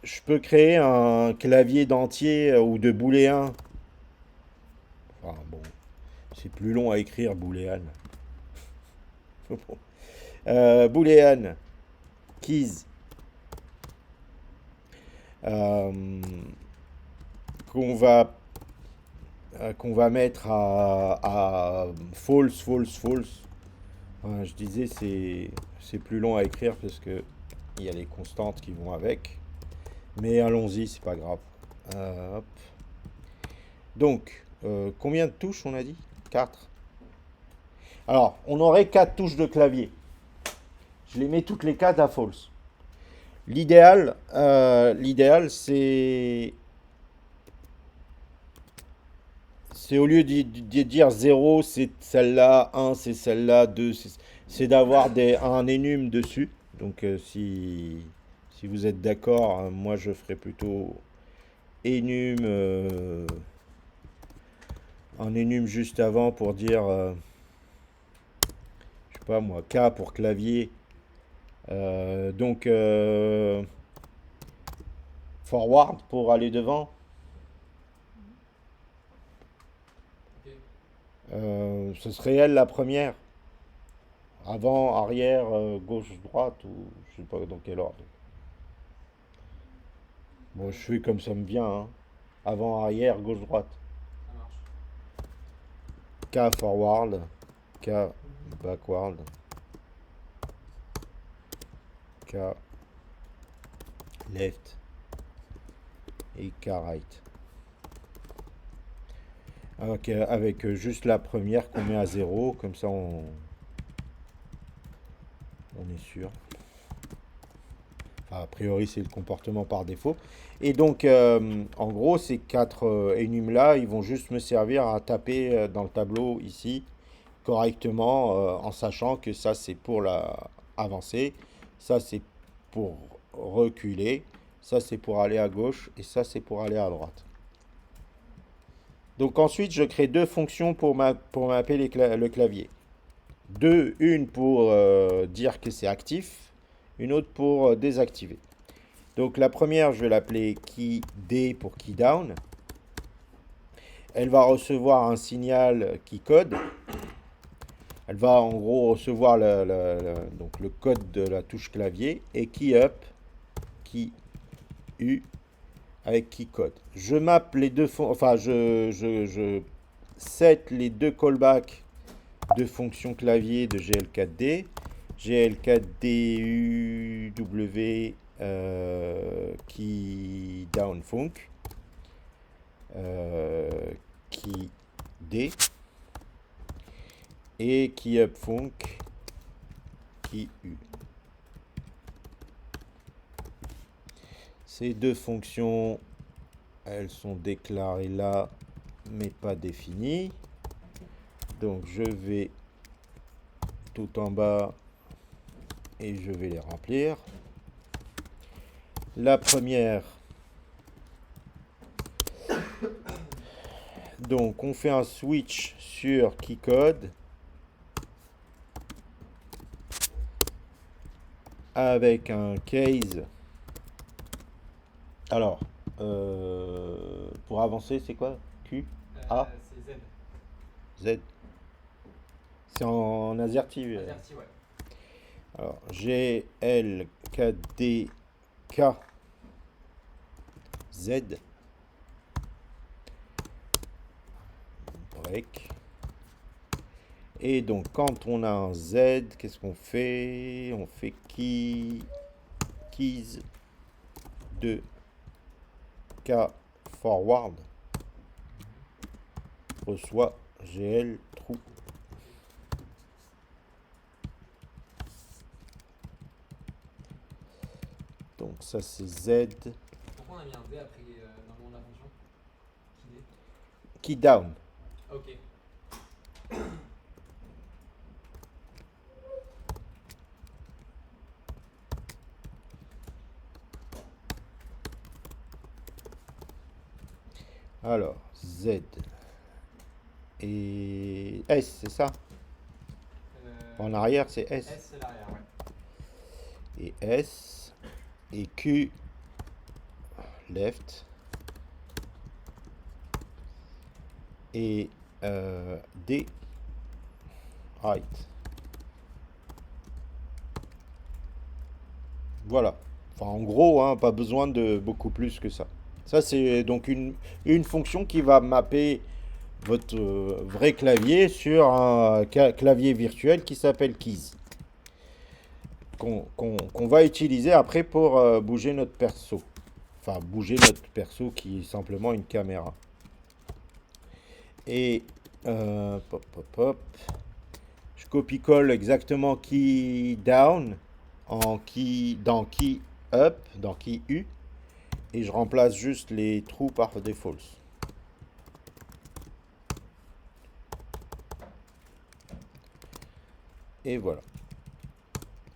je peux créer un clavier d'entier ou de booléen. Enfin, bon, c'est plus long à écrire, booléan. Boolean keys euh, qu'on va qu'on va mettre à false, false, false. Je disais c'est plus long à écrire parce que il y a les constantes qui vont avec. Mais allons-y, c'est pas grave. Hop. Donc, combien de touches on a dit? 4. Alors, on aurait 4 touches de clavier. Je les mets toutes les 4 à false. L'idéal, c'est au lieu de dire 0, c'est celle-là, 1, c'est celle-là, 2, c'est d'avoir un énum dessus. Donc, si vous êtes d'accord, moi je ferai plutôt enum, un enum juste avant pour dire, je sais pas moi, K pour clavier. Donc, forward pour aller devant. ok. Ce serait elle la première. Avant, arrière, gauche, droite, ou je sais pas dans quel ordre. Bon, je fais comme ça me vient, hein. Avant, arrière, gauche, droite. Ça marche. K forward, K backward, K left et K right. Avec juste la première qu'on met à 0, comme ça on est sûr. Enfin, a priori, c'est le comportement par défaut. Et donc, en gros, ces 4 énums-là, ils vont juste me servir à taper dans le tableau ici correctement, en sachant que ça, c'est pour la avancer, ça, c'est pour reculer, ça, c'est pour aller à gauche, et ça, c'est pour aller à droite. Donc ensuite, je crée deux fonctions pour mapper le clavier. Une pour dire que c'est actif, une autre pour désactiver. Donc la première, je vais l'appeler key D pour key down. Elle va recevoir un signal qui code. Elle va en gros recevoir donc le code de la touche clavier et key up, key U avec key code. Je map les deux, enfin je set les deux callbacks de fonctions clavier de GL4D. GL4DUW key down func key D et key up func key U. Ces deux fonctions, elles sont déclarées là mais pas définies. Donc je vais tout en bas et je vais les remplir. La première, donc on fait un switch sur keycode avec un case. Alors, pour avancer, c'est quoi? Q, A, C'est Z. Z. C'est en AZERTY. Azerty, ouais. Alors, G, L, K, D, K, Z. Break. Et donc, quand on a un Z, qu'est-ce qu'on fait? On fait keys de K forward reçoit GL true. Donc ça c'est Z. Pourquoi on a mis un D après dans le nom de la fonction? Qui D? Key down. Ok. Alors, Z et S, c'est ça? En arrière, c'est S. S c'est l'arrière, ouais. Et S et Q left et D right. Voilà. Enfin, en gros, hein, pas besoin de beaucoup plus que ça. Ça, c'est donc une fonction qui va mapper votre vrai clavier sur un clavier virtuel qui s'appelle Keys. Qu'on va utiliser après pour bouger notre perso. Enfin, bouger notre perso qui est simplement une caméra. Et pop, pop, pop. Je copie-colle exactement key down dans key up, dans key U. Et je remplace juste les trous par des false. Et voilà.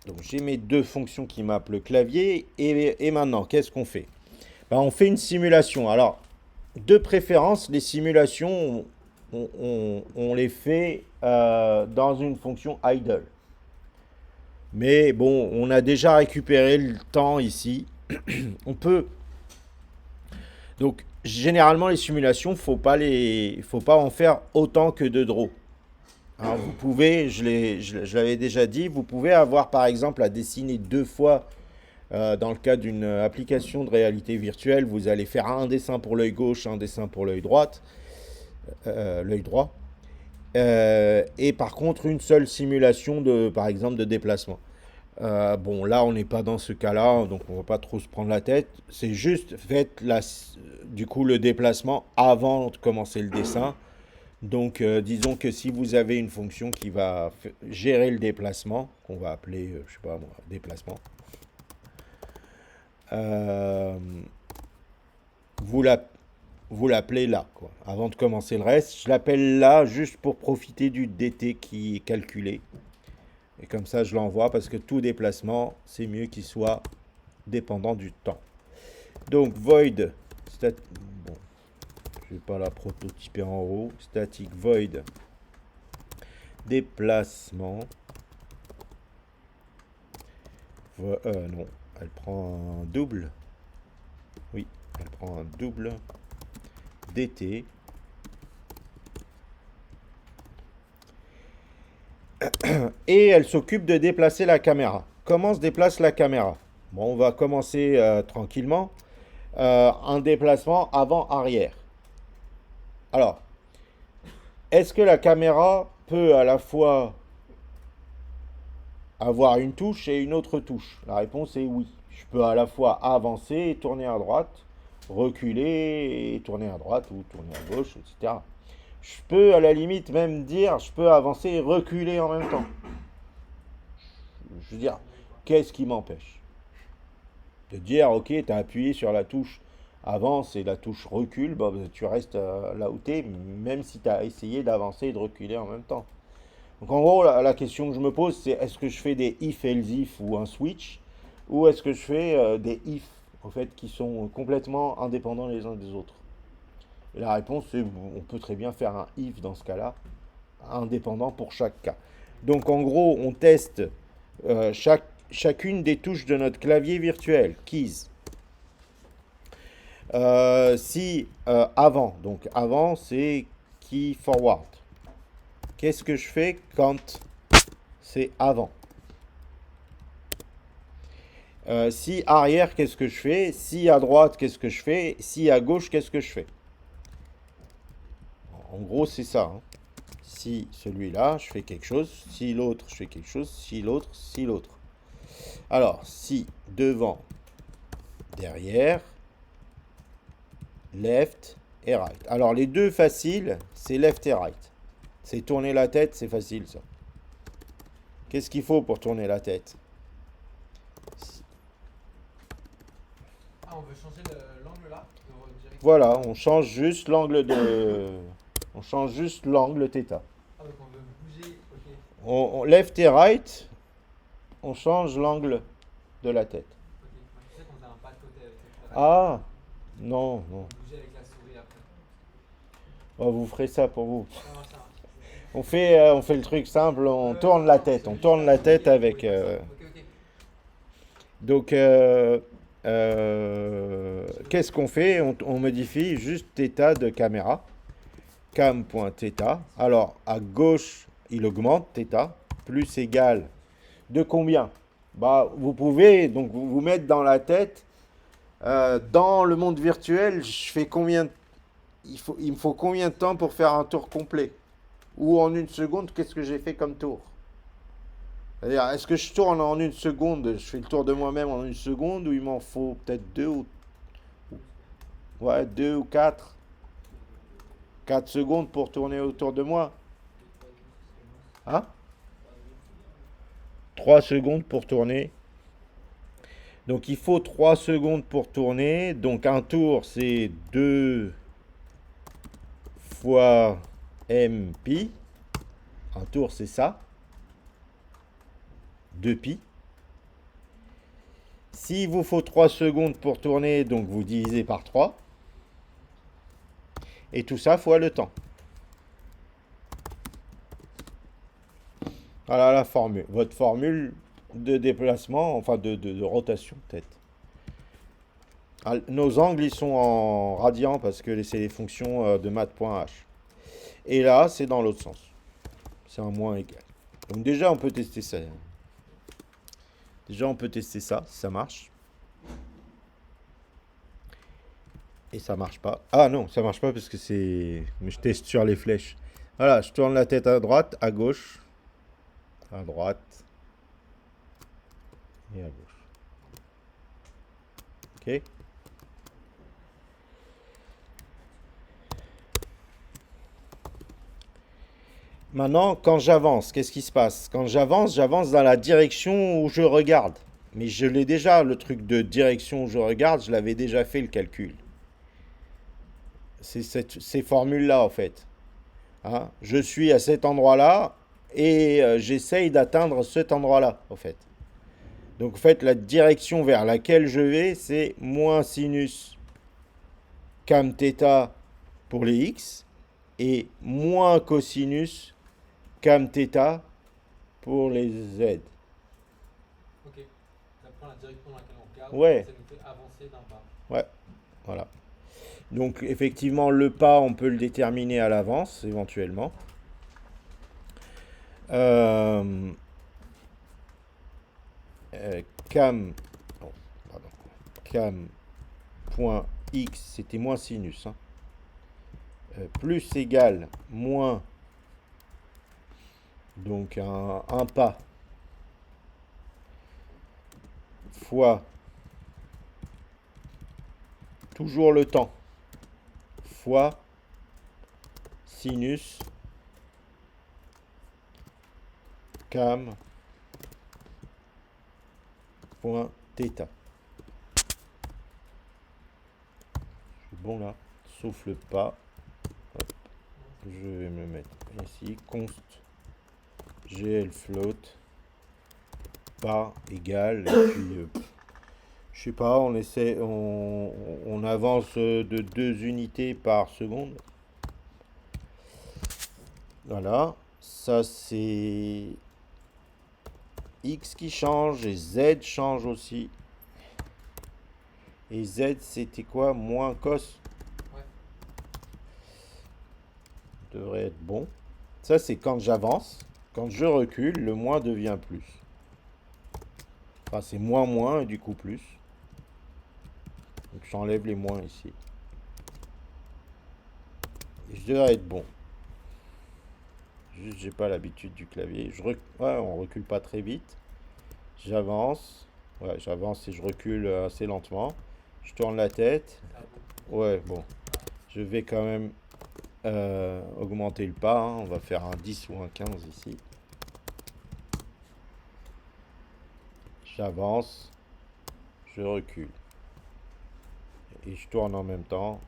Donc j'ai mes deux fonctions qui mappent le clavier. Et maintenant, qu'est-ce qu'on fait? Ben, on fait une simulation. Alors, de préférence, les simulations, on les fait dans une fonction idle. Mais bon, on a déjà récupéré le temps ici. On peut. Donc, généralement, les simulations, faut pas en faire autant que de draws. Alors, vous pouvez, je l'avais déjà dit, vous pouvez avoir par exemple à dessiner deux fois dans le cas d'une application de réalité virtuelle. Vous allez faire un dessin pour l'œil gauche, un dessin pour l'œil droit. Et par contre, une seule simulation par exemple, de déplacement. Bon, là, on n'est pas dans ce cas-là, donc on va pas trop se prendre la tête. C'est juste, faites du coup le déplacement avant de commencer le dessin. Donc, disons que si vous avez une fonction qui va gérer le déplacement, qu'on va appeler, je sais pas moi, déplacement, euh, vous l'appelez là, quoi. Avant de commencer le reste, je l'appelle là juste pour profiter du DT qui est calculé. Et comme ça, je l'envoie parce que tout déplacement, c'est mieux qu'il soit dépendant du temps. Donc, void, bon, je vais pas la prototyper en haut, static void, déplacement. Non, elle prend un double. Oui, elle prend un double DT. Et elle s'occupe de déplacer la caméra. Comment se déplace la caméra? Bon, on va commencer tranquillement. Un déplacement avant-arrière. Alors, est-ce que la caméra peut à la fois avoir une touche et une autre touche? La réponse est oui. Je peux à la fois avancer et tourner à droite, reculer et tourner à droite ou tourner à gauche, etc. Je peux à la limite même dire, je peux avancer et reculer en même temps. Je veux dire, qu'est-ce qui m'empêche de dire, ok, tu as appuyé sur la touche avance et la touche recule, bah, tu restes là où tu es, même si tu as essayé d'avancer et de reculer en même temps. Donc en gros, la question que je me pose, c'est est-ce que je fais des if, else if ou un switch, ou est-ce que je fais des if, en fait, qui sont complètement indépendants les uns des autres? Et la réponse, c'est on peut très bien faire un if dans ce cas-là, indépendant pour chaque cas. Donc en gros, on teste chacune des touches de notre clavier virtuel, keys. Si avant, donc avant c'est key forward. Qu'est-ce que je fais quand c'est avant? Si arrière, qu'est-ce que je fais? Si à droite, qu'est-ce que je fais? Si à gauche, qu'est-ce que je fais? En gros, c'est ça. Hein. Si celui-là, je fais quelque chose. Si l'autre, je fais quelque chose. Si l'autre, si l'autre. Alors, si devant, derrière, left et right. Alors, les deux faciles, c'est left et right. C'est tourner la tête, c'est facile ça. Qu'est-ce qu'il faut pour tourner la tête? Ah, on veut changer l'angle là de direction. Voilà, on change juste l'angle de... On change juste l'angle θ. Ah, donc on veut bouger. Ok. Left et right, on change l'angle de la tête. Ok. Moi, je sais qu'on faisait un pas de côté avec le travail. Ah, non, non. On bougeait avec la souris après. Oh, vous ferez ça pour vous. Ça marche, ça marche. On fait le truc simple, on tourne la tête. On tourne la tête avec... Ok, ok. Donc, qu'est-ce qu'on fait? On modifie juste θ de caméra. Cam.θ. Alors, à gauche, il augmente θ. Plus égal de combien? Bah, vous pouvez donc vous mettre dans la tête. Dans le monde virtuel, je fais combien? Il me faut combien de temps pour faire un tour complet? Ou en une seconde, qu'est-ce que j'ai fait comme tour? C'est-à-dire, est-ce que je tourne en une seconde, je fais le tour de moi-même en une seconde, ou il m'en faut peut-être ouais, deux ou quatre, 4 secondes pour tourner autour de moi? Hein? 3 secondes pour tourner. Donc il faut 3 secondes pour tourner. Donc un tour, c'est 2 fois m pi. Un tour, c'est ça. 2 pi. S'il vous faut 3 secondes pour tourner, donc vous divisez par 3. Et tout ça fois le temps. Voilà la formule. Votre formule de déplacement, enfin de rotation peut-être. Nos angles, ils sont en radians parce que c'est les fonctions de math.h. Et là, c'est dans l'autre sens. C'est un moins égal. Donc déjà, on peut tester ça. Déjà, on peut tester ça, si ça marche. Et ça marche pas. Ah non, ça marche pas parce que c'est... Mais je teste sur les flèches. Voilà, je tourne la tête à droite, à gauche, à droite et à gauche. Ok? Maintenant, quand j'avance, qu'est-ce qui se passe? Quand j'avance, j'avance dans la direction où je regarde. Mais je l'ai déjà, le truc de direction où je regarde, je l'avais déjà fait le calcul. C'est ces formules-là, en fait. Hein, je suis à cet endroit-là et j'essaye d'atteindre cet endroit-là, en fait. Donc, en fait, la direction vers laquelle je vais, c'est moins sinus cam θ pour les x et moins cosinus cam θ pour les z. Ok. Ça prend la direction dans laquelle on regarde. Ouais, Ça nous fait avancer d'un pas. ouais, voilà. Donc, effectivement, le pas, on peut le déterminer à l'avance, éventuellement. Euh, cam, oh, pardon, cam.x, c'était moins sinus, hein, plus égal moins, donc un pas, fois toujours le temps, fois sinus cam point θ. Je suis bon là, sauf le pas. Hop, je vais me mettre ici, const gl float pas égal, et puis je sais pas, on essaie, on avance de 2 unités par seconde. Voilà, ça c'est x qui change et z change aussi. Et z c'était quoi? Moins cos. Ouais. Devrait être bon. Ça c'est quand j'avance. Quand je recule, le moins devient plus. Enfin c'est moins moins et du coup plus. Donc j'enlève les moins ici. Et je devrais être bon. Juste, j'ai pas l'habitude du clavier. Ouais, on recule pas très vite. J'avance. Ouais, j'avance et je recule assez lentement. Je tourne la tête. Ça a beaucoup. Ouais, bon. Je vais quand même augmenter le pas, hein. On va faire un 10 ou un 15 ici. J'avance. Je recule. Et je tourne en même temps.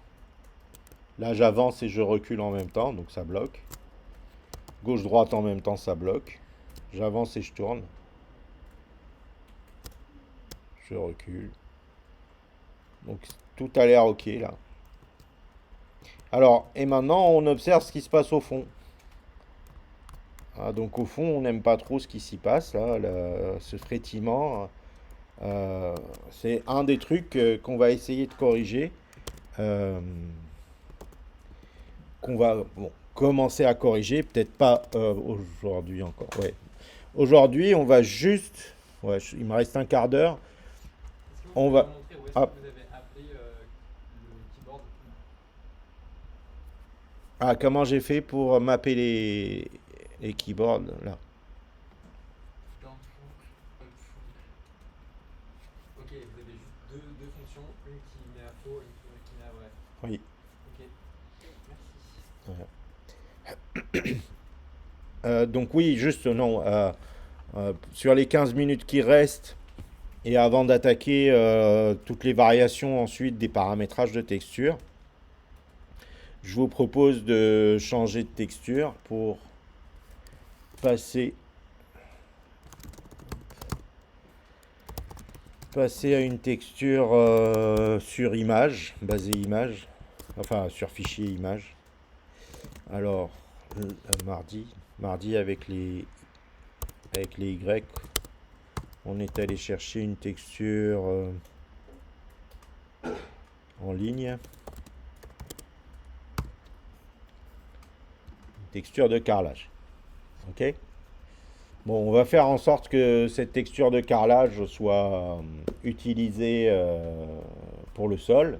Là, j'avance et je recule en même temps, donc ça bloque. Gauche-droite en même temps, ça bloque. J'avance et je tourne. Je recule. Donc tout a l'air ok là. Alors, et maintenant, on observe ce qui se passe au fond. Ah, donc au fond, on n'aime pas trop ce qui s'y passe là, ce frétillement. C'est un des trucs qu'on va essayer de corriger. euh, qu'on va bon, commencer à corriger, peut-être pas aujourd'hui encore. Ouais. Aujourd'hui, on va juste. Ouais, il me reste un quart d'heure. Est-ce que vous On pouvez va. me montrer où est-ce que Ah, vous avez appelé le keyboard? comment j'ai fait pour mapper les keyboards là. Dans Funk, Funk. Ok, vous avez juste deux fonctions, une qui met à faux et une qui met à vrai. Oui. Ok, merci. Ouais. Donc oui, juste non. Sur les 15 minutes qui restent, et avant d'attaquer toutes les variations ensuite des paramétrages de texture, je vous propose de changer de texture pour passer, passer à une texture sur image, basée image, enfin sur fichier image. Alors, mardi avec les Y, on est allé chercher une texture en ligne. Texture de carrelage. Ok. Bon, on va faire en sorte que cette texture de carrelage soit utilisée pour le sol.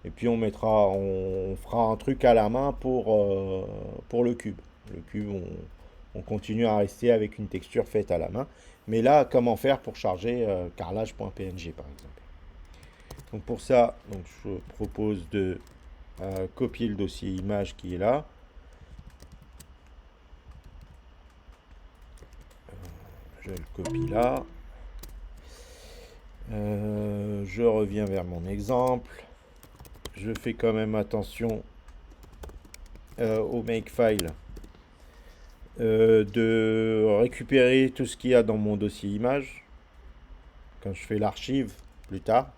Et puis on fera un truc à la main pour le cube. Le cube, on continue à rester avec une texture faite à la main. Mais là, comment faire pour charger carrelage.png par exemple. Donc pour ça, donc je propose de copier le dossier image qui est là. Je le copie là. Je reviens vers mon exemple. Je fais quand même attention au makefile de récupérer tout ce qu'il y a dans mon dossier image quand je fais l'archive plus tard.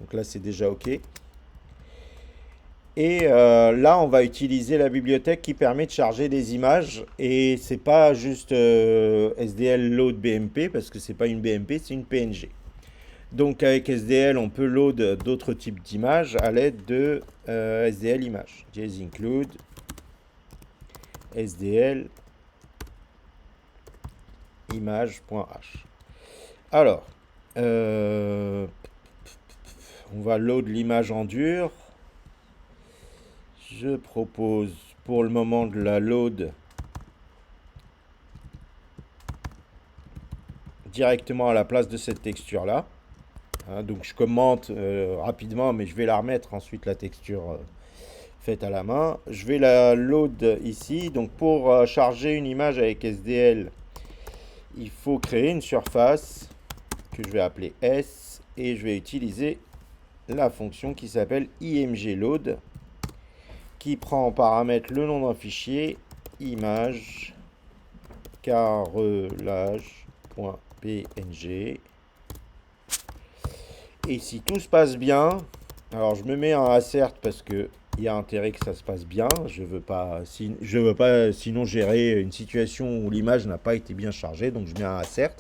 Donc là, c'est déjà OK. Et là, on va utiliser la bibliothèque qui permet de charger des images. Et c'est pas juste SDL load BMP parce que c'est pas une BMP, c'est une PNG. Donc avec SDL, on peut load d'autres types d'images à l'aide de SDL images. Js include SDL image.h. Alors, on va load l'image en dur. Je propose pour le moment de la load directement à la place de cette texture là. Hein, donc je commente rapidement, mais je vais la remettre ensuite la texture faite à la main. Je vais la load ici. Donc pour charger une image avec SDL, il faut créer une surface que je vais appeler S et je vais utiliser la fonction qui s'appelle imgload qui prend en paramètre le nom d'un fichier image carrelage.png. Et si tout se passe bien, alors je me mets un assert parce que il y a intérêt que ça se passe bien. Je veux pas sinon gérer une situation où l'image n'a pas été bien chargée, donc je mets un assert.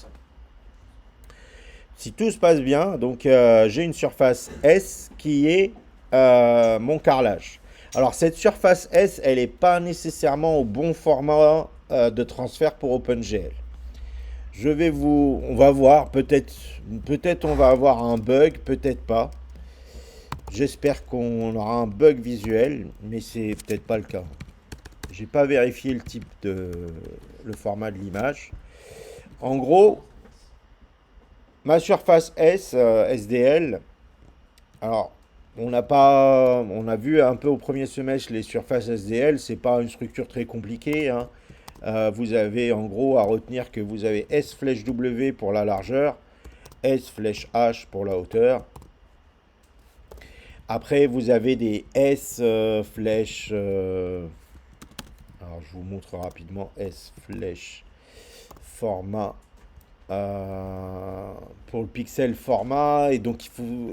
Si tout se passe bien, donc j'ai une surface S qui est mon carrelage. Alors cette surface S, elle n'est pas nécessairement au bon format de transfert pour OpenGL. On va voir, peut-être on va avoir un bug, peut-être pas. J'espère qu'on aura un bug visuel, mais c'est peut-être pas le cas. J'ai pas vérifié le type le format de l'image. En gros, ma surface S, SDL, alors on a vu un peu au premier semestre les surfaces SDL, c'est pas une structure très compliquée, hein. Vous avez en gros à retenir que vous avez S flèche W pour la largeur, S flèche H pour la hauteur. Après, vous avez des S flèche. Alors, je vous montre rapidement S flèche format pour le pixel format. Et donc,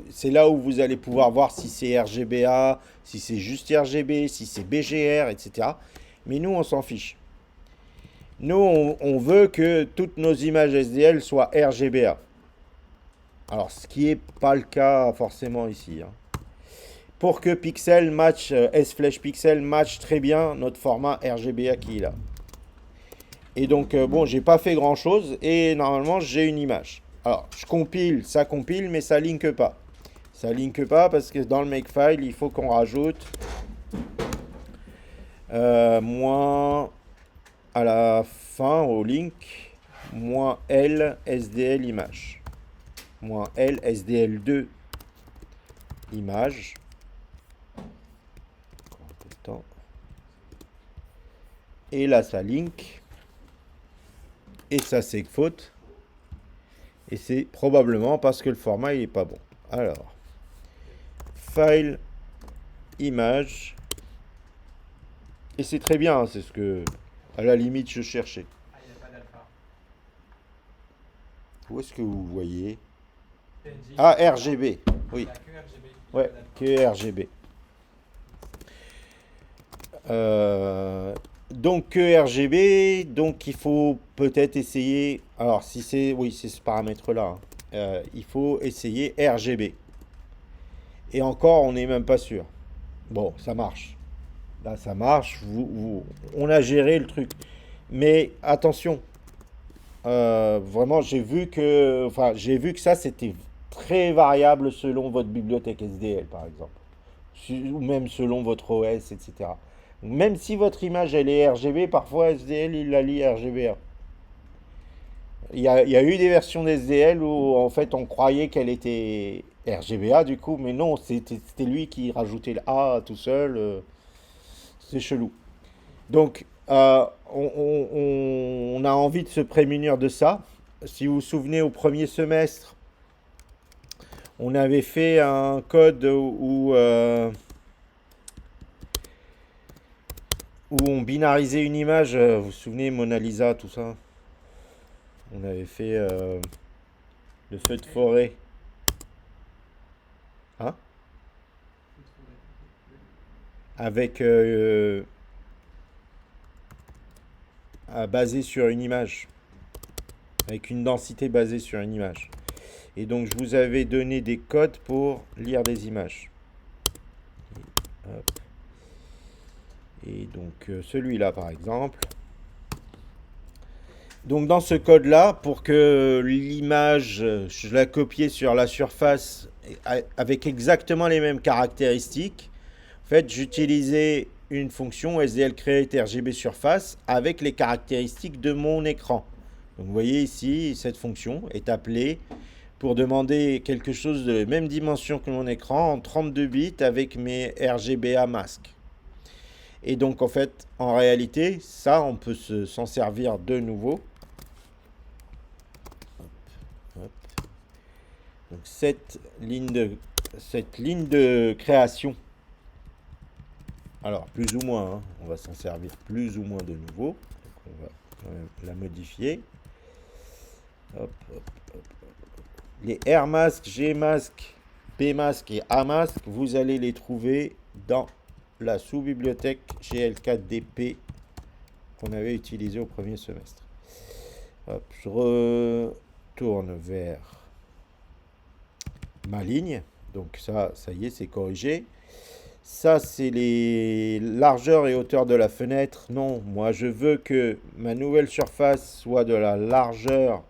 c'est là où vous allez pouvoir voir si c'est RGBA, si c'est juste RGB, si c'est BGR, etc. Mais nous, on s'en fiche. Nous, on veut que toutes nos images SDL soient RGBA. Alors, ce qui n'est pas le cas forcément ici, hein. Pour que Pixel match, S-Flash Pixel match très bien notre format RGBA qui est là. Et donc, bon, j'ai pas fait grand chose et normalement, j'ai une image. Alors, je compile, mais ça linke pas. Ça linke pas parce que dans le makefile, il faut qu'on rajoute moins à la fin au link, moins L SDL image. Moins L SDL2 image. Et là, ça link. Et ça, c'est faute. Et c'est probablement parce que le format, il est pas bon. Alors, file, image. Et c'est très bien, hein, c'est ce que, à la limite, je cherchais. Ah, il n'y a pas d'alpha. Où est-ce que vous voyez? PNG. Ah, RGB. Oui. Il n'y a que RGB. Ouais, que RGB. Donc que RGB, donc il faut peut-être essayer. Alors si c'est, oui, c'est ce paramètre-là, hein. Il faut essayer RGB. Et encore, on n'est même pas sûr. Bon, ça marche. Là, ça marche. On a géré le truc. Mais attention, vraiment, j'ai vu que ça, c'était très variable selon votre bibliothèque SDL, par exemple, ou même selon votre OS, etc. Même si votre image elle est RGB, parfois SDL il la lit RGBA. Il y a eu des versions d'SDL où en fait on croyait qu'elle était RGBA du coup, mais non, c'était lui qui rajoutait le A tout seul. C'est chelou. Donc on a envie de se prémunir de ça. Si vous vous souvenez, au premier semestre, on avait fait un code où on binarisait une image. Vous vous souvenez, Mona Lisa, tout ça. On avait fait le feu de forêt. Hein? Avec basé sur une image. Avec une densité basée sur une image. Et donc je vous avais donné des codes pour lire des images. Hop. Et donc celui-là par exemple. Donc dans ce code-là, pour que l'image, je la copiais sur la surface avec exactement les mêmes caractéristiques, en fait j'utilisais une fonction SDL create RGB surface avec les caractéristiques de mon écran. Donc vous voyez ici, cette fonction est appelée pour demander quelque chose de la même dimension que mon écran en 32 bits avec mes RGBA masques. Et donc en fait, en réalité, ça, on peut s'en servir de nouveau. Hop, hop. Donc cette ligne de création, alors plus ou moins, hein, on va s'en servir plus ou moins de nouveau. Donc on va quand même la modifier. Hop, hop, hop. Les R masques, G masques, P masques et A masques, vous allez les trouver dans la sous-bibliothèque GL4DP qu'on avait utilisée au premier semestre. Hop, je retourne vers ma ligne. Donc ça y est, c'est corrigé. Ça, c'est les largeurs et hauteurs de la fenêtre. Non, moi, je veux que ma nouvelle surface soit de la largeur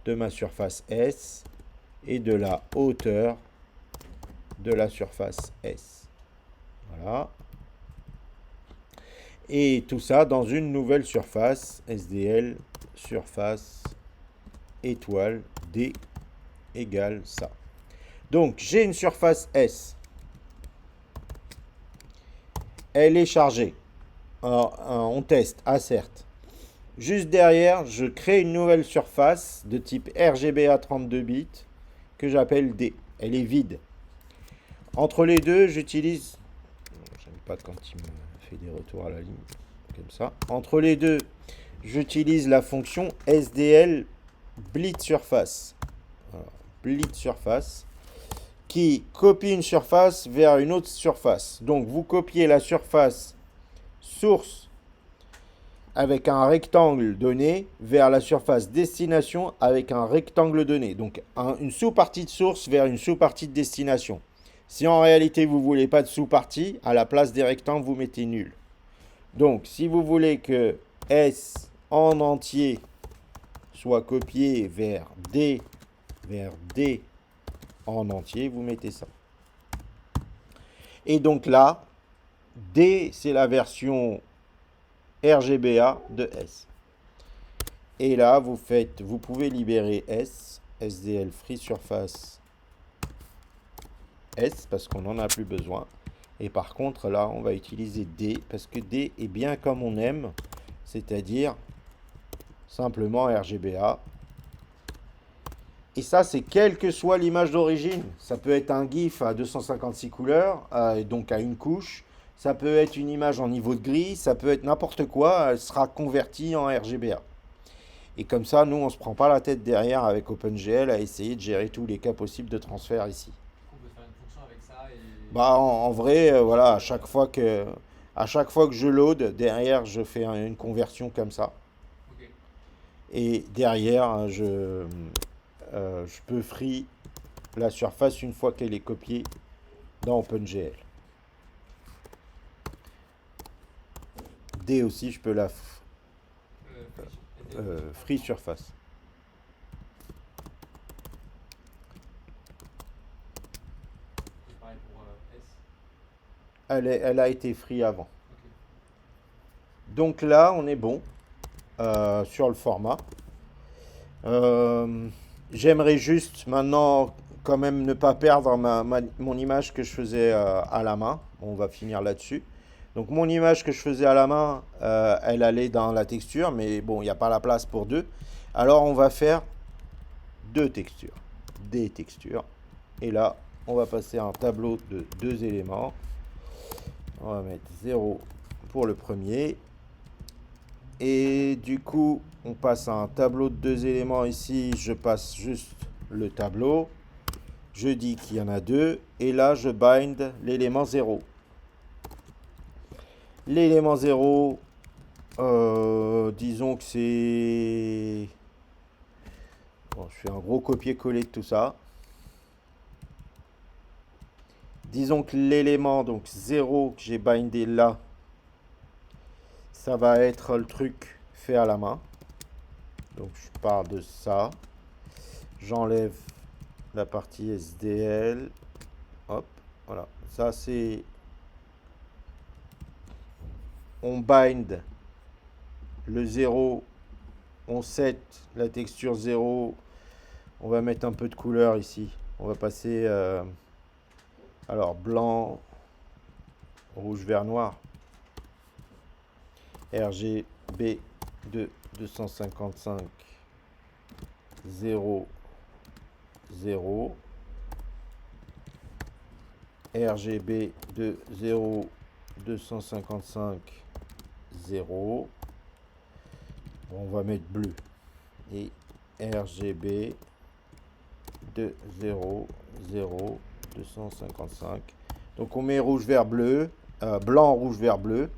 de ma surface S et de la hauteur de la surface S. Voilà. Et tout ça dans une nouvelle surface, SDL, surface, étoile, D égale ça. Donc, j'ai une surface S. Elle est chargée. On teste, assert. Juste derrière, je crée une nouvelle surface de type RGBA 32 bits que j'appelle D. Elle est vide. Entre les deux, j'utilise... J'aime pas quand il me fait des retours à la ligne, comme ça. Entre les deux, j'utilise la fonction SDL Bleed Surface. Voilà. Bleed Surface qui copie une surface vers une autre surface. Donc vous copiez la surface source avec un rectangle donné vers la surface destination avec un rectangle donné. Donc une sous-partie de source vers une sous-partie de destination. Si en réalité vous ne voulez pas de sous-partie, à la place des rectangles, vous mettez nul. Donc si vous voulez que S en entier soit copié vers D en entier, vous mettez ça. Et donc là, D, c'est la version RGBA de S. Et là, vous pouvez libérer S, SDL Free Surface S, parce qu'on n'en a plus besoin. Et par contre, là, on va utiliser D, parce que D est bien comme on aime, c'est-à-dire simplement RGBA. Et ça, c'est quelle que soit l'image d'origine. Ça peut être un GIF à 256 couleurs, donc à une couche. Ça peut être une image en niveau de gris. Ça peut être n'importe quoi. Elle sera convertie en RGBA. Et comme ça, nous, on ne se prend pas la tête derrière avec OpenGL à essayer de gérer tous les cas possibles de transfert ici. On peut faire une fonction avec ça et... Bah, en vrai, voilà, à chaque fois que je load, derrière, je fais une conversion comme ça. Ok. Et derrière, je peux free la surface une fois qu'elle est copiée dans OpenGL. D aussi, je peux la free surface. Et pareil pour S. Elle a été free avant. Ok. Donc là, on est bon sur le format. J'aimerais juste maintenant quand même ne pas perdre mon image que je faisais à la main. On va finir là-dessus. Donc mon image que je faisais à la main, elle allait dans la texture, mais bon, il n'y a pas la place pour deux. Alors on va faire deux textures, des textures. Et là, on va passer à un tableau de deux éléments. On va mettre 0 pour le premier. Et du coup, on passe à un tableau de deux éléments ici. Je passe juste le tableau. Je dis qu'il y en a deux. Et là, je bind l'élément 0. L'élément 0, disons que c'est... Bon, je fais un gros copier-coller de tout ça. Disons que l'élément, donc 0, que j'ai bindé là, ça va être le truc fait à la main. Donc je pars de ça. J'enlève la partie SDL. Hop, voilà. Ça c'est... On bind le 0. On set la texture 0. On va mettre un peu de couleur ici. On va passer... alors blanc, rouge, vert, noir. RGB de 255 0 0 RGB de 0 255 0. On va mettre bleu et RGB de 0 0 255. Donc on met rouge vert bleu, blanc rouge vert bleu.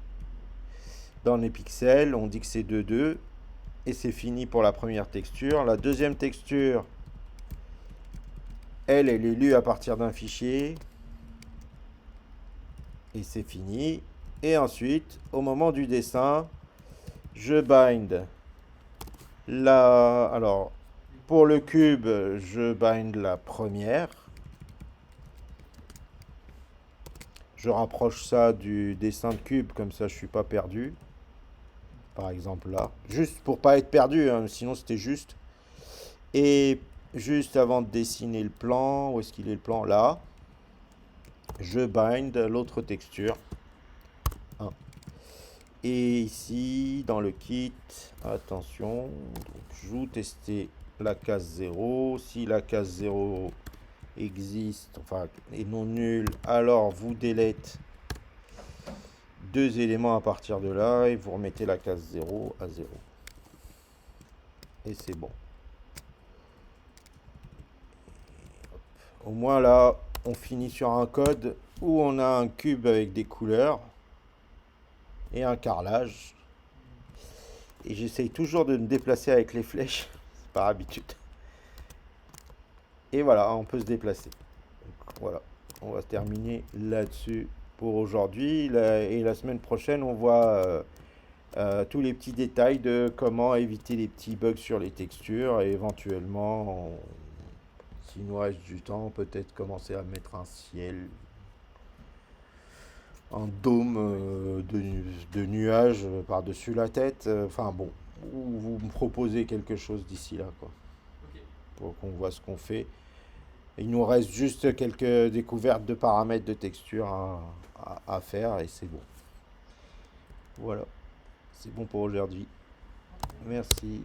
Dans les pixels, on dit que c'est 2,2 et c'est fini pour la première texture. La deuxième texture, elle est lue à partir d'un fichier et c'est fini. Et ensuite, au moment du dessin, je bind alors pour le cube, je bind la première. Je rapproche ça du dessin de cube, comme ça je suis pas perdu. Par exemple là. Juste pour pas être perdu, hein, sinon c'était juste. Et juste avant de dessiner le plan, où est-ce qu'il est le plan? Là. Je bind l'autre texture. Hein. Et ici, dans le kit, attention, donc, je vous tester la case 0. Si la case 0 existe, enfin, est non nulle, alors vous delete deux éléments à partir de là et vous remettez la case 0 à 0. Et c'est bon. Au moins là, on finit sur un code où on a un cube avec des couleurs et un carrelage. Et j'essaye toujours de me déplacer avec les flèches, c'est par habitude. Et voilà, on peut se déplacer. Donc, voilà, on va terminer là-dessus pour aujourd'hui. Et la semaine prochaine, on voit tous les petits détails de comment éviter les petits bugs sur les textures et éventuellement, s'il nous reste du temps, peut-être commencer à mettre un ciel, un dôme de nuages par-dessus la tête. Enfin bon, vous me proposez quelque chose d'ici là, quoi, Ok. pour qu'on voit ce qu'on fait. Il nous reste juste quelques découvertes de paramètres de texture à faire et c'est bon. Voilà, c'est bon pour aujourd'hui. Ok. Merci.